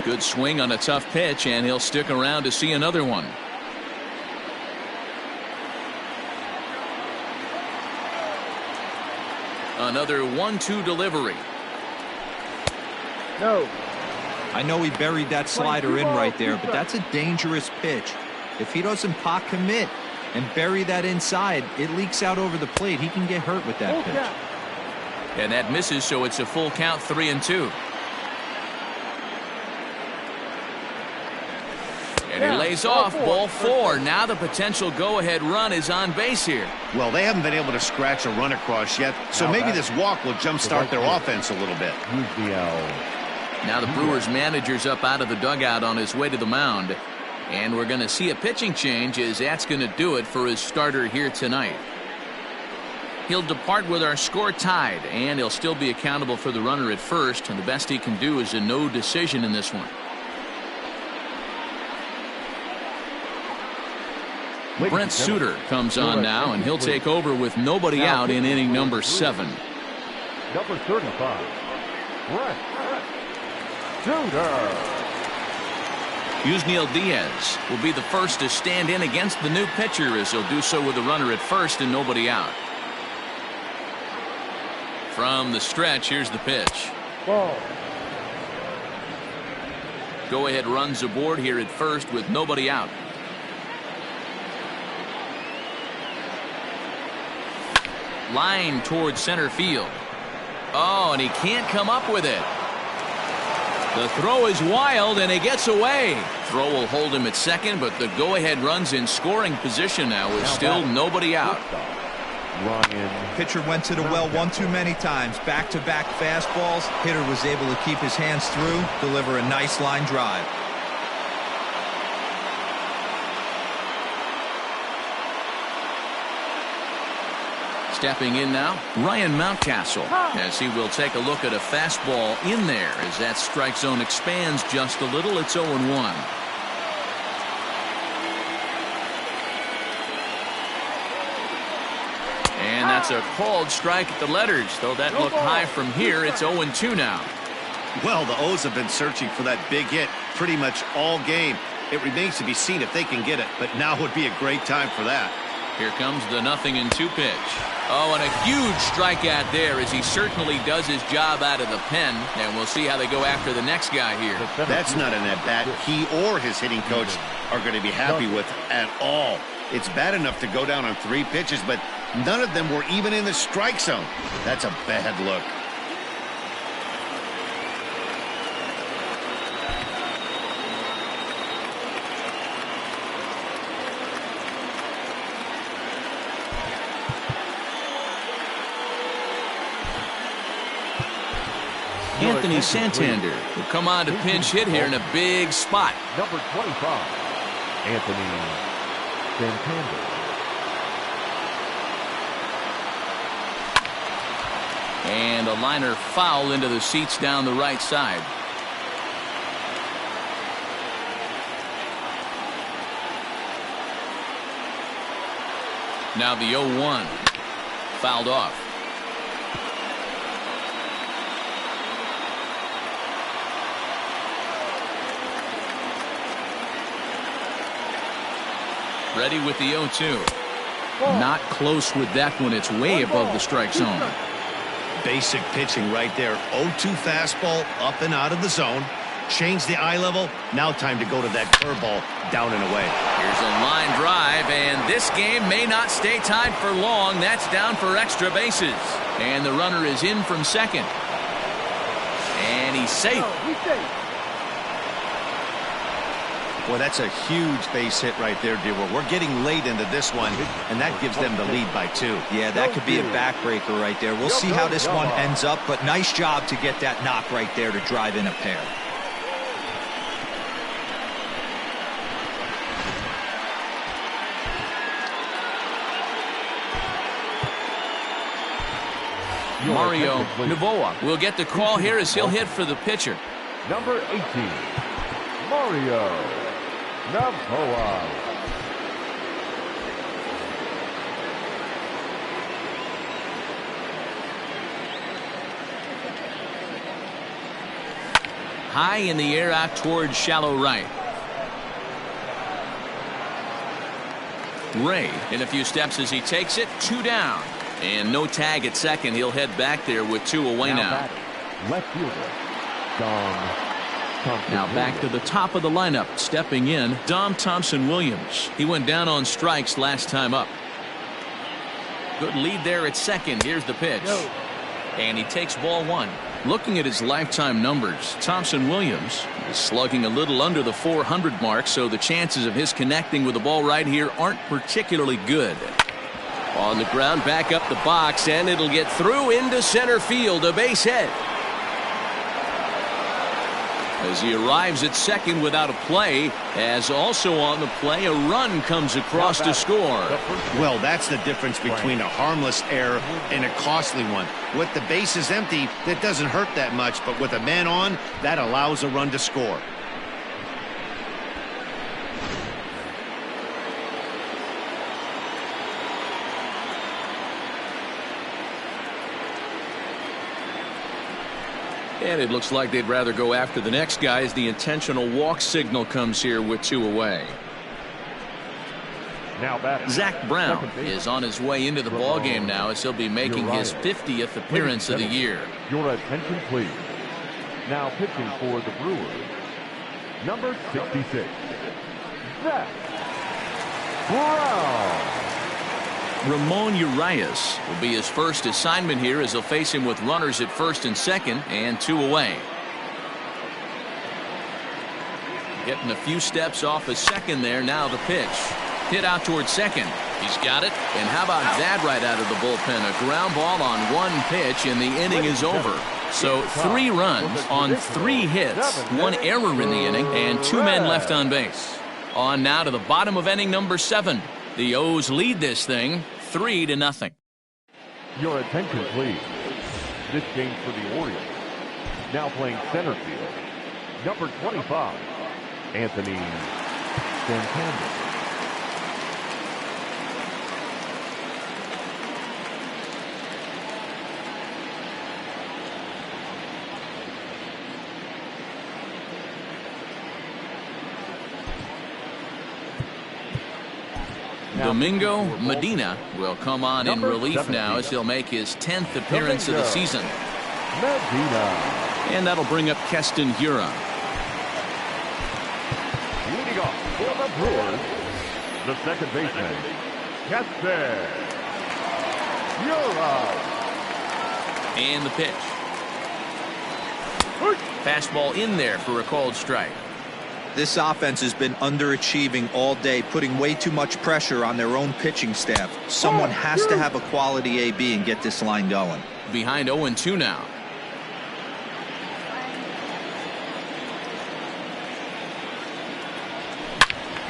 Good swing on a tough pitch, and he'll stick around to see another one. Another 1-2 delivery. No. I know he buried that slider in right there, but that's a dangerous pitch. If he doesn't pot commit and bury that inside, it leaks out over the plate. He can get hurt with that pitch. And that misses, so it's a full count, 3-2. And he lays off, ball 4. Now the potential go-ahead run is on base here. Well, they haven't been able to scratch a run across yet, so maybe this walk will jumpstart their offense a little bit. Now the Brewers manager's up out of the dugout on his way to the mound. And we're going to see a pitching change, as that's going to do it for his starter here tonight. He'll depart with our score tied, and he'll still be accountable for the runner at first, and the best he can do is a no decision in this one. Brent Suter comes on now, and he'll take over with nobody out in inning number 7. Number 35, Brent Suter. Yusniel Diaz will be the first to stand in against the new pitcher, as he'll do so with a runner at first and nobody out. From the stretch, here's the pitch. Ball. Go ahead runs aboard here at first with nobody out. Line towards center field. Oh, and he can't come up with it. The throw is wild, and he gets away. Throw will hold him at second, but the go-ahead run's in scoring position now with still nobody out. Pitcher went to the well one too many times. Back-to-back fastballs. Hitter was able to keep his hands through, deliver a nice line drive. Stepping in now, Ryan Mountcastle, as he will take a look at a fastball in there as that strike zone expands just a little. It's 0-1. And that's a called strike at the letters, though that looked high from here. It's 0-2 now. Well, the O's have been searching for that big hit pretty much all game. It remains to be seen if they can get it, but now would be a great time for that. Here comes the 0-2 pitch. Oh, and a huge strikeout there as he certainly does his job out of the pen. And we'll see how they go after the next guy here. That's not an at-bat he or his hitting coach are going to be happy with at all. It's bad enough to go down on 3 pitches, but none of them were even in the strike zone. That's a bad look. Anthony Santander will come on to pinch hit here in a big spot. Number 25, Anthony Santander. And a liner foul into the seats down the right side. Now the 0-1. Fouled off. Ready with the 0-2. Not close with that one. It's way above the strike zone. Basic pitching right there. 0-2 fastball up and out of the zone. Change the eye level. Now time to go to that curveball down and away. Here's a line drive, and this game may not stay tied for long. That's down for extra bases. And the runner is in from second. And he's safe. Well, that's a huge base hit right there, Dewar. We're getting late into this one, and that gives them the lead by 2. Yeah, that could be a backbreaker right there. We'll see how this one ends up, but nice job to get that knock right there to drive in a pair. Mario Novoa will get the call here as he'll hit for the pitcher. Number 18, Mario Novoa. High in the air out towards shallow right. Ray in a few steps as he takes it. 2 down. And no tag at second. He'll head back there with 2 away now. Left fielder, Dom Thompson. Now back to the top of the lineup. Stepping in, Dom Thompson-Williams. He went down on strikes last time up. Good lead there at second. Here's the pitch. And he takes ball 1. Looking at his lifetime numbers, Thompson-Williams is slugging a little under the 400 mark, so the chances of his connecting with the ball right here aren't particularly good. On the ground, back up the box, and it'll get through into center field. A base hit. As he arrives at second without a play, as also on the play, a run comes across to score. Well, that's the difference between a harmless error and a costly one. With the bases empty, that doesn't hurt that much, but with a man on, that allows a run to score. And it looks like they'd rather go after the next guy as the intentional walk signal comes here with 2 away. Now batting. Zach Brown is on his way into the ballgame now as he'll be making his 50th appearance of the year. Your attention, please. Now pitching for the Brewers, number 66, Zach Brown. Ramon Urias will be his first assignment here as he'll face him with runners at first and second and 2 away. Getting a few steps off his second there. Now the pitch. Hit out towards second. He's got it. And how about that right out of the bullpen? A ground ball on 1 pitch and the inning is over. So 3 runs on 3 hits, 1 error in the inning, and 2 men left on base. On now to the bottom of inning number 7. The O's lead this thing 3-0. Your attention, please. This game's for the Orioles. Now playing center field, number 25, Anthony Santander. Domingo Medina will come on in relief now as he'll make his 10th appearance of the season. Medina. And that'll bring up Keston Hiura. Leading off for the Brewers, the second baseman, Keston Hiura. And the pitch. Fastball in there for a called strike. This offense has been underachieving all day, putting way too much pressure on their own pitching staff. Someone has to have a quality AB and get this line going. Behind 0-2 now.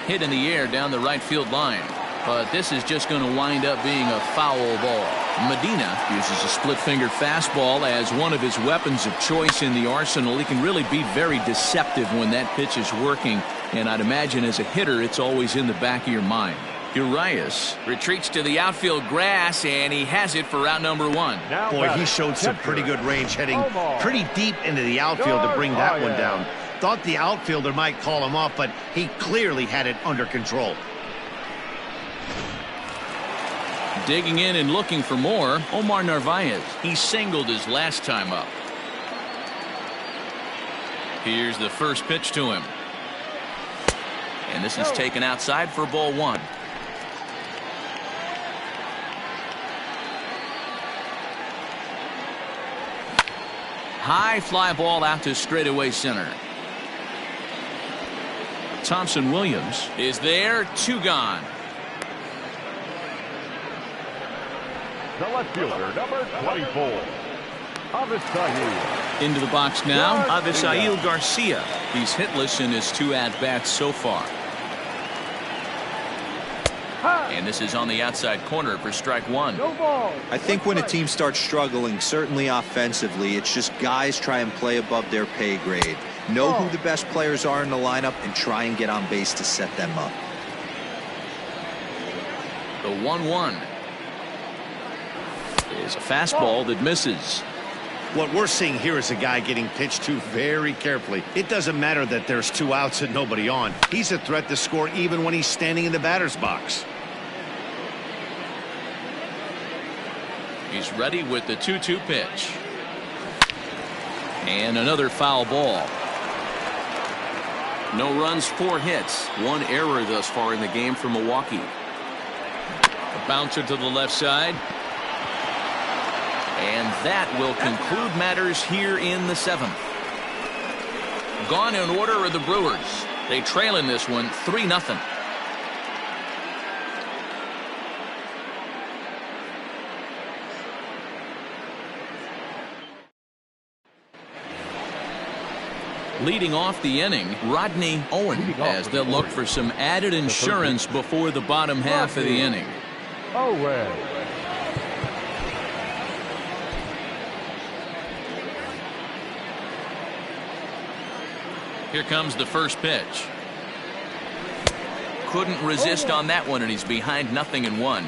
Hit in the air down the right field line. But this is just going to wind up being a foul ball. Medina uses a split-fingered fastball as one of his weapons of choice in the arsenal. He can really be very deceptive when that pitch is working. And I'd imagine as a hitter, it's always in the back of your mind. Urias retreats to the outfield grass, and he has it for out number 1. Boy, he showed some pretty good range, heading pretty deep into the outfield to bring that one down. Thought the outfielder might call him off, but he clearly had it under control. Digging in and looking for more, Omar Narvaez. He singled his last time up. Here's the first pitch to him. And this is taken outside for ball 1. High fly ball out to straightaway center. Thompson Williams is there, 2 gone. The left fielder, number 24, Avisayo. Into the box now, Avisayo Garcia. He's hitless in his 2 at-bats so far. And this is on the outside corner for strike 1. I think when a team starts struggling, certainly offensively, it's just guys try and play above their pay grade. Know who the best players are in the lineup and try and get on base to set them up. The 1-1 is a fastball that misses. What we're seeing here is a guy getting pitched to very carefully. It doesn't matter that there's 2 outs and nobody on. He's a threat to score even when he's standing in the batter's box. He's ready with the 2-2 pitch. And another foul ball. No runs, 4 hits. 1 error thus far in the game for Milwaukee. A bouncer to the left side. And that will conclude matters here in the 7th. Gone in order are the Brewers. They trail in this one 3-0. Leading off the inning, Rodney Owen, as they'll look for some added insurance before the bottom half of the inning. Owen. Here comes the first pitch. Couldn't resist on that one, and he's behind 0-1.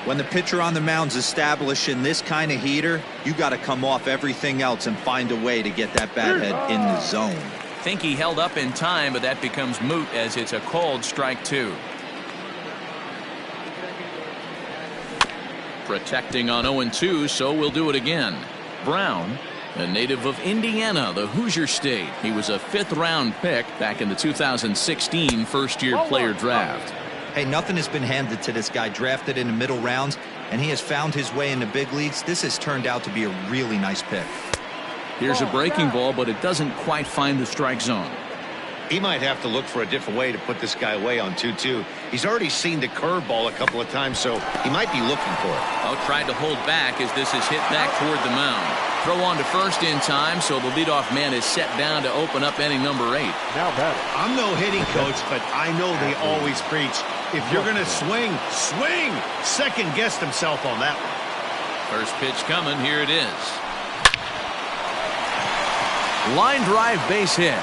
When the pitcher on the mound's establishing this kind of heater, you got to come off everything else and find a way to get that bat head in the zone. Think he held up in time, but that becomes moot as it's a called strike 2. Protecting on 0-2, so we'll do it again. Brown, a native of Indiana, the Hoosier State. He was a 5th-round pick back in the 2016 first-year player draft. Hey, nothing has been handed to this guy. Drafted in the middle rounds, and he has found his way in the big leagues. This has turned out to be a really nice pick. Here's a breaking ball, but it doesn't quite find the strike zone. He might have to look for a different way to put this guy away on 2-2. He's already seen the curveball a couple of times, so he might be looking for it. Oh, tried to hold back as this is hit back toward the mound. Throw on to first in time, so the leadoff man is set down to open up inning number 8. Now batting. I'm no hitting coach, but I know they always preach, if you're going to swing, swing! Second-guessed himself on that one. First pitch coming. Here it is. Line drive, base hit.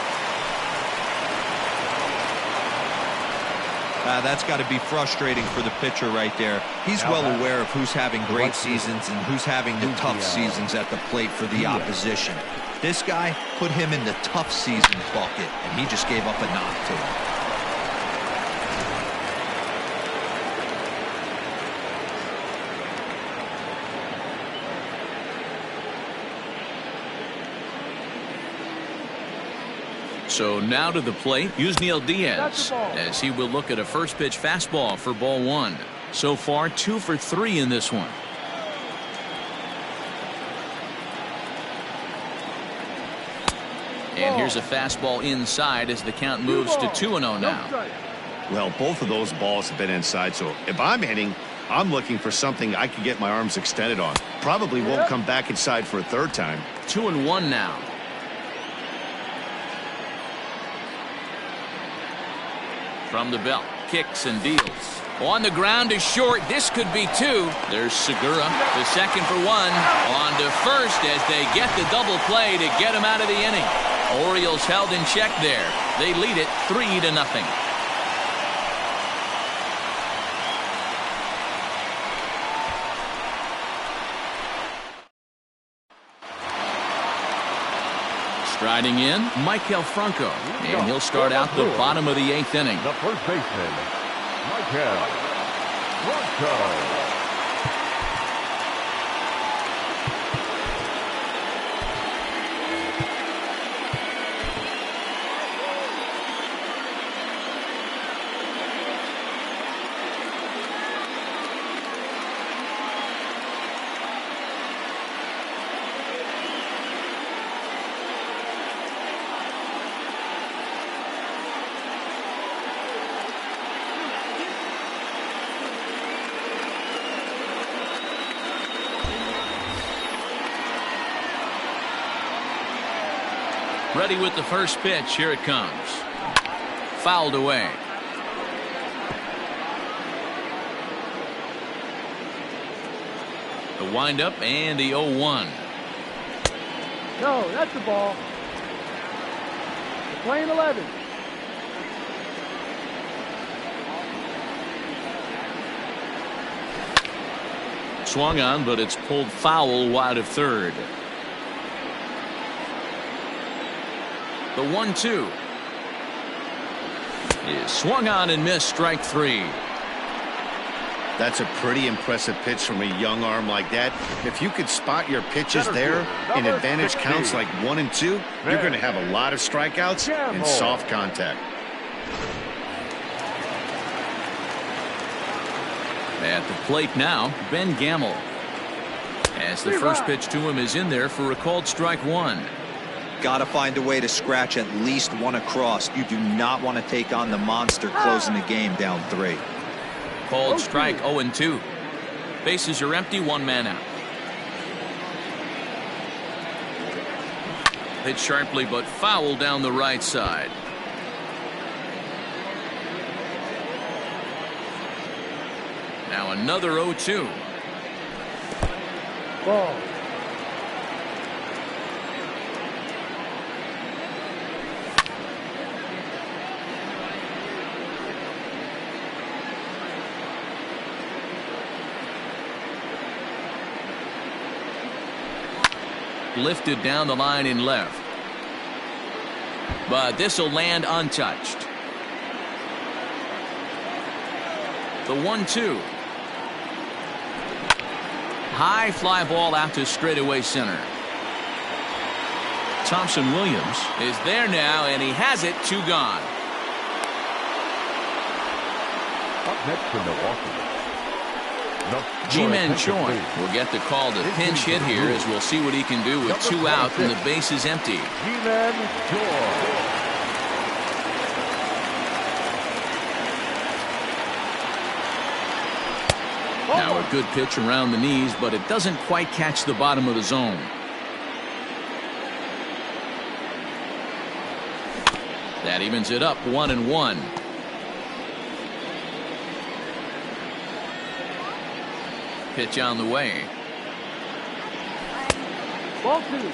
That's got to be frustrating for the pitcher right there. He's well aware of who's having great seasons and who's having the tough seasons at the plate for the opposition. This guy put him in the tough season bucket, and he just gave up a knock to him. So now to the plate, Yusniel Diaz, as he will look at a first pitch fastball for ball one. So far 2 for 3 in this one. And here's a fastball inside as the count moves to 2-0 now. Well, both of those balls have been inside, so if I'm hitting, I'm looking for something I can get my arms extended on. Probably won't come back inside for a third time. 2-1 now. From the belt, kicks and deals. On the ground to short. This could be 2. There's Segura, the second for 1. On to first as they get the double play to get him out of the inning. Orioles held in check there. They lead it 3-0. Striding in, Michael Franco, and he'll start out the bottom of the 8th inning. The first baseman, Michael Franco. Ready with the first pitch. Here it comes. Fouled away. The windup and the 0-1. No, that's the ball. Playing 11. Swung on, but it's pulled foul wide of third. The 1-2 is swung on and missed. Strike 3. That's a pretty impressive pitch from a young arm like that. If you could spot your pitches there in advantage counts like 1 and 2, you're going to have a lot of strikeouts and soft contact. At the plate now, Ben Gamble, as the first pitch to him is in there for a called strike 1. Got to find a way to scratch at least one across. You do not want to take on the monster closing the game down 3. Called strike 0-2. Bases are empty, 1 man out. Hit sharply but foul down the right side. Now another 0-2. Ball. Lifted down the line in left, but this will land untouched. The 1-2. High fly ball out to straightaway center. Thompson Williams is there now, and he has it. 2 gone. Up next for Milwaukee, G-Man Choi will get the call to pinch hit here, as we'll see what he can do with 2 out and the base is empty. G-Man Choi. Now a good pitch around the knees, but it doesn't quite catch the bottom of the zone. That evens it up 1-1. Pitch on the way. Ball 2.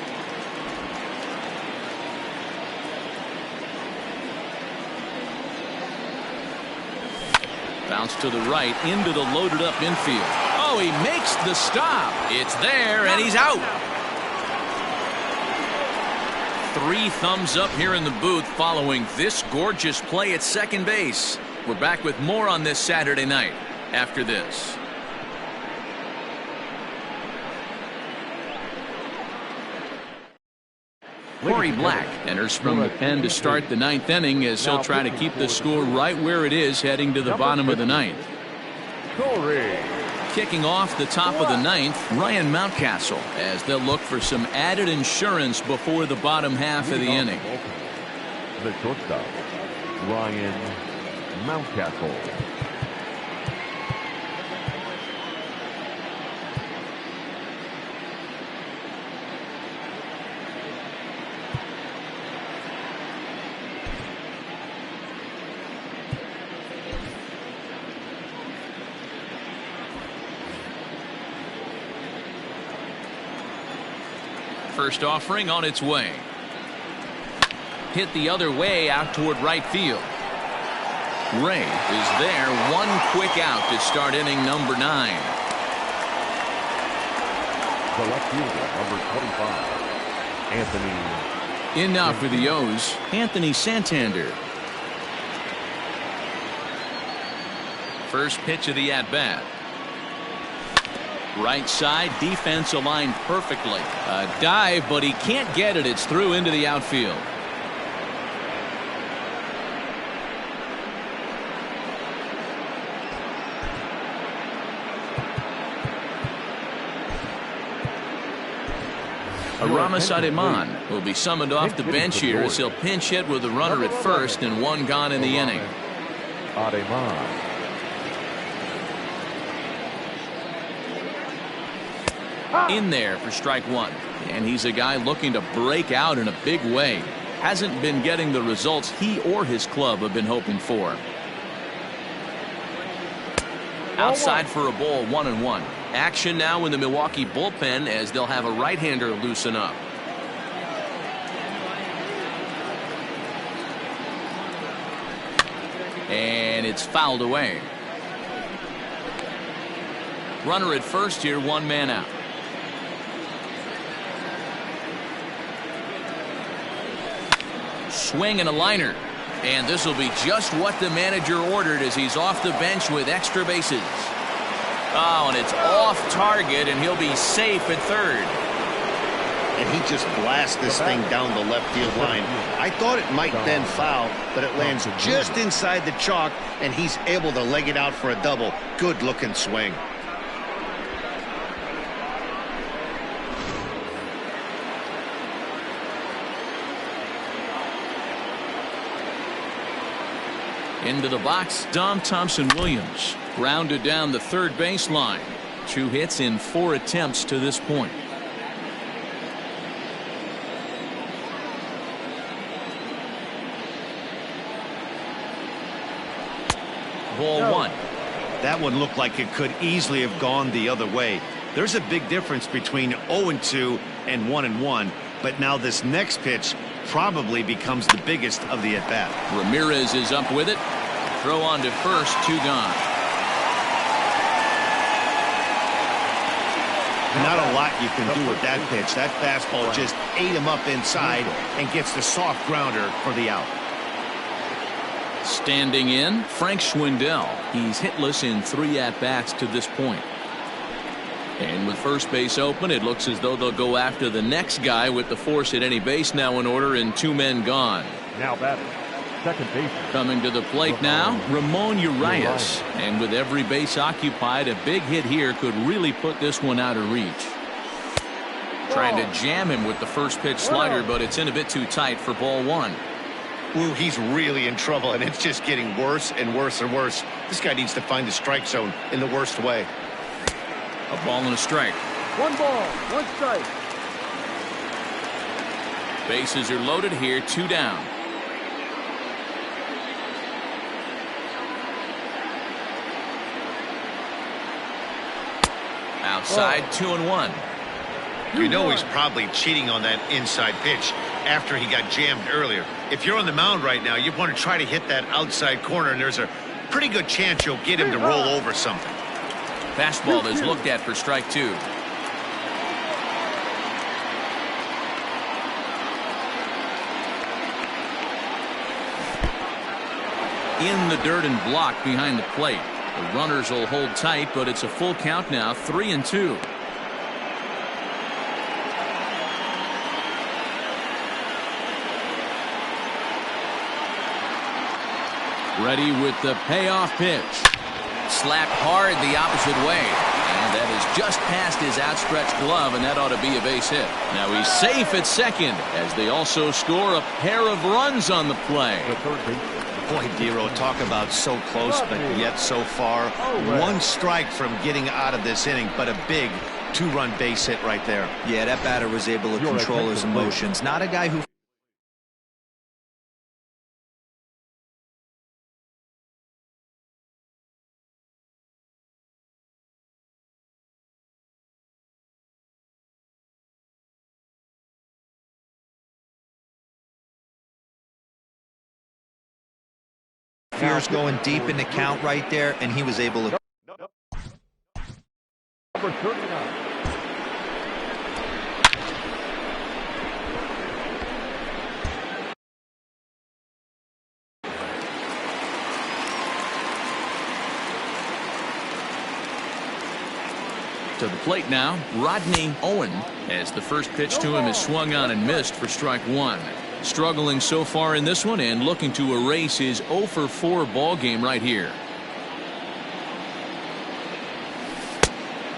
Bounce to the right into the loaded up infield. Oh, he makes the stop. It's there, and he's out. 3 thumbs up here in the booth following this gorgeous play at second base. We're back with more on this Saturday night after this. Corey Black enters from the pen to start the 9th inning as he'll try to keep the score right where it is heading to the bottom of the 9th. Corey. Kicking off the top of the 9th, Ryan Mountcastle, as they'll look for some added insurance before the bottom half of the inning. The shortstop, Ryan Mountcastle. First offering on its way. Hit the other way out toward right field. Ray is there, one quick out to start inning number 9. The left fielder, number 25, Anthony. In now for the O's, Anthony Santander. First pitch of the at-bat. Right side, defense aligned perfectly. A dive, but he can't get it. It's through into the outfield. Aramis Ademan will be summoned off the bench here as he'll pinch hit with a runner at first and 1 gone in the inning. Ademan. In there for strike 1, and he's a guy looking to break out in a big way. Hasn't been getting the results he or his club have been hoping for. Outside for a ball, 1-1. Action now in the Milwaukee bullpen as they'll have a right-hander loosen up. And it's fouled away. Runner at first here, 1 man out. Swing and a liner, and this will be just what the manager ordered as he's off the bench with extra bases. Oh, and it's off target, and he'll be safe at third. And he just blasts this thing down the left field line. I thought it might bend foul, but it lands just inside the chalk, and he's able to leg it out for a double. Good looking swing. Into the box, Dom Thompson-Williams grounded down the third baseline. 2 hits in 4 attempts to this point. Ball 1. That one looked like it could easily have gone the other way. There's a big difference between 0-2 and 1-1, but now this next pitch probably becomes the biggest of the at-bat. Ramirez is up with it. Throw on to first, 2 gone. Not a lot you can do with that pitch. That fastball just ate him up inside and gets the soft grounder for the out. Standing in, Frank Schwindel. He's hitless in 3 at-bats to this point. And with first base open, it looks as though they'll go after the next guy with the force at any base now in order and 2 men gone. Now batting, second base. Coming to the plate now, Ramon Urias. And with every base occupied, a big hit here could really put this one out of reach. Trying to jam him with the first pitch slider, but it's in a bit too tight for ball 1. Ooh, he's really in trouble, and it's just getting worse and worse and worse. This guy needs to find the strike zone in the worst way. A ball and a strike. 1 ball, 1 strike. Bases are loaded here, 2 down. Outside, 2-1. You know he's probably cheating on that inside pitch after he got jammed earlier. If you're on the mound right now, you want to try to hit that outside corner, and there's a pretty good chance you'll get him to roll over something. Fastball is looked at for strike 2. In the dirt and blocked behind the plate. The runners will hold tight, but it's a full count now, 3-2. Ready with the payoff pitch. Slapped hard the opposite way. And that is just past his outstretched glove, and that ought to be a base hit. Now he's safe at second as they also score a pair of runs on the play. Boy, Dero, talk about so close, but yet so far. One strike from getting out of this inning, but a big 2-run base hit right there. Yeah, that batter was able to control his emotions. Not a guy who... fears going deep in the count right there, and he was able to... Number 39. To the plate now, Rodney Owen, as the first pitch to him is swung on and missed for strike 1. Struggling so far in this one and looking to erase his 0-for-4 ball game right here.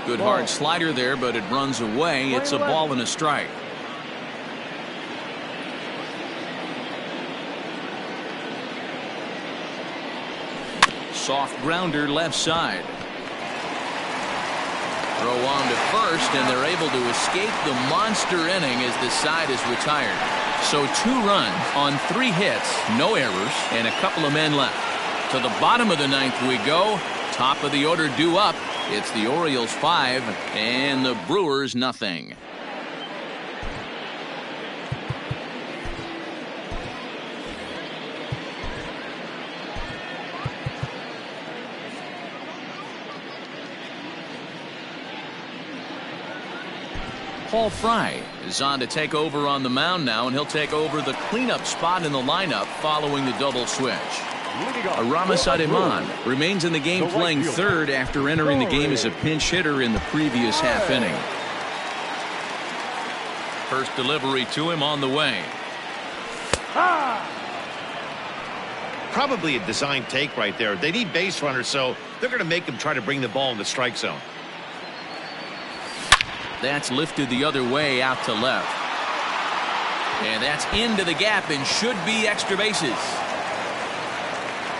Good hard slider there, but it runs away. It's a ball and a strike. Soft grounder left side. Throw on to first, and they're able to escape the monster inning as the side is retired. So 2 runs on 3 hits, no errors, and a couple of men left. To the bottom of the 9th we go. Top of the order due up. It's the Orioles 5 and the Brewers nothing. Paul Fry is on to take over on the mound now, and he'll take over the cleanup spot in the lineup following the double switch. Aramis Ademan remains in the game playing third after entering the game as a pinch hitter in the previous half inning. First delivery to him on the way. Probably a design take right there. They need base runners, so they're going to make him try to bring the ball in the strike zone. That's lifted the other way out to left. And that's into the gap and should be extra bases.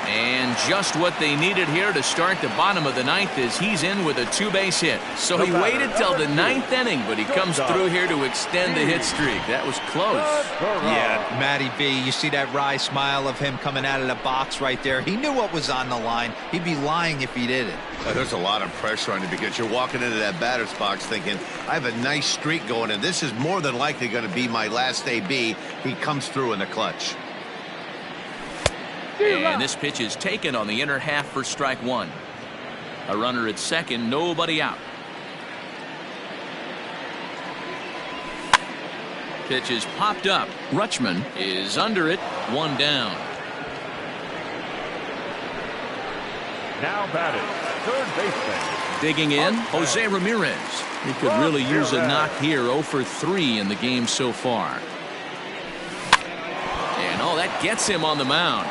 And just what they needed here to start the bottom of the 9th is he's in with a 2-base hit. So he waited till the 9th inning, but he comes through here to extend the hit streak. That was close. Yeah, Matty B, you see that wry smile of him coming out of the box right there. He knew what was on the line. He'd be lying if he didn't. There's a lot of pressure on you because you're walking into that batter's box thinking, I have a nice streak going, and this is more than likely going to be my last AB. He comes through in the clutch. And this pitch is taken on the inner half for strike 1. A runner at second, nobody out. Pitch is popped up. Rutschman is under it, 1 down. Now batting, third baseman. Digging in, Jose Ramirez. He could really use a knock here, 0 for 3 in the game so far. And that gets him on the mound.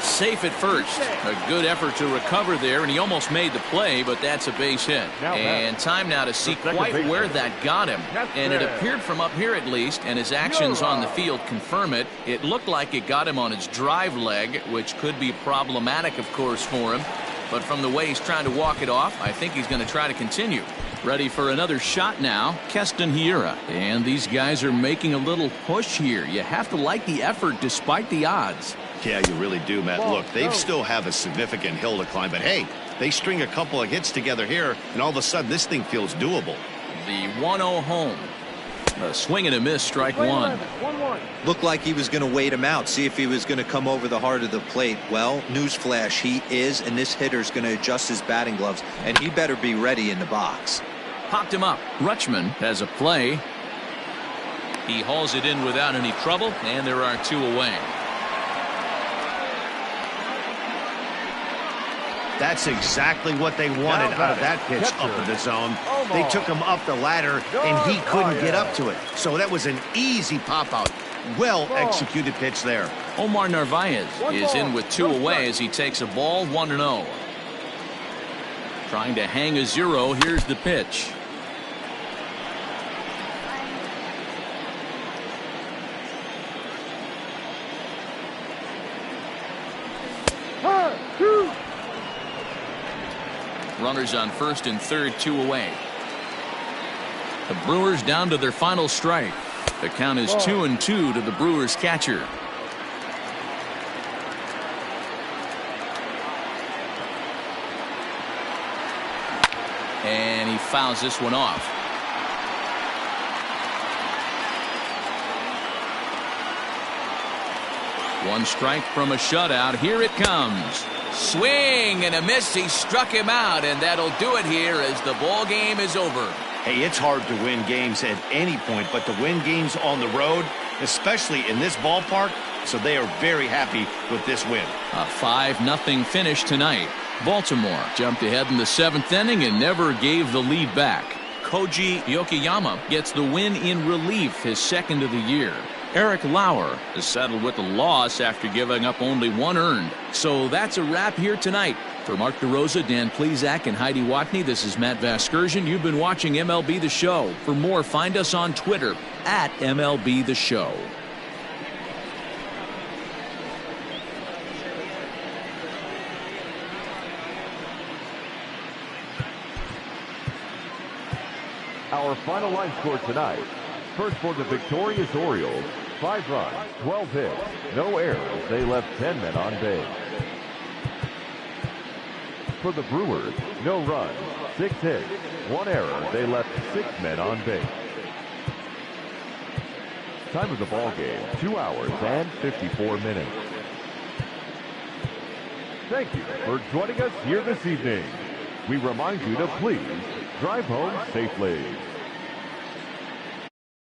Safe at first. A good effort to recover there, and he almost made the play, but that's a base hit. And time now to see quite where that got him. And it appeared from up here at least, and his actions on the field confirm it. It looked like it got him on his drive leg, which could be problematic, of course, for him. But from the way he's trying to walk it off, I think he's going to try to continue. Ready for another shot now, Keston Hiura. And these guys are making a little push here. You have to like the effort despite the odds. Yeah, you really do, Matt. Look, they still have a significant hill to climb, but hey, they string a couple of hits together here, and all of a sudden this thing feels doable. The 1-0 home. A swing and a miss, strike one. Looked like he was going to wait him out, see if he was going to come over the heart of the plate. Well, newsflash, he is, and this hitter's going to adjust his batting gloves, and he better be ready in the box. Popped him up. Rutschman has a play. He hauls it in without any trouble, and there are 2 away. That's exactly what they wanted out of that pitch up in the zone. They took him up the ladder, and he couldn't get up to it. So that was an easy pop-out. Well-executed pitch there. Omar Narvaez is in with 2 away as he takes a ball, 1-0. Trying to hang a 0. Here's the pitch. Runners on first and third, 2 away. The Brewers down to their final strike. The count is 2-2 to the Brewers catcher. And he fouls this one off. One strike from a shutout. Here it comes. Swing and a miss. He struck him out, and that'll do it here as the ball game is over. Hey, it's hard to win games at any point, but to win games on the road, especially in this ballpark, so they are very happy with this win. A 5-0 finish tonight. Baltimore jumped ahead in the 7th inning and never gave the lead back. Koji Yokoyama gets the win in relief, his 2nd of the year. Eric Lauer is settled with a loss after giving up only 1 earned. So that's a wrap here tonight. For Mark DeRosa, Dan Plesac, and Heidi Watney, this is Matt Vasgersian. You've been watching MLB The Show. For more, find us on Twitter at MLB The Show. Our final line score tonight. First for the victorious Orioles, 5 runs, 12 hits, no errors. They left 10 men on base. For the Brewers, no runs, 6 hits, 1 error. They left 6 men on base. Time of the ball game, 2 hours and 54 minutes. Thank you for joining us here this evening. We remind you to please drive home safely.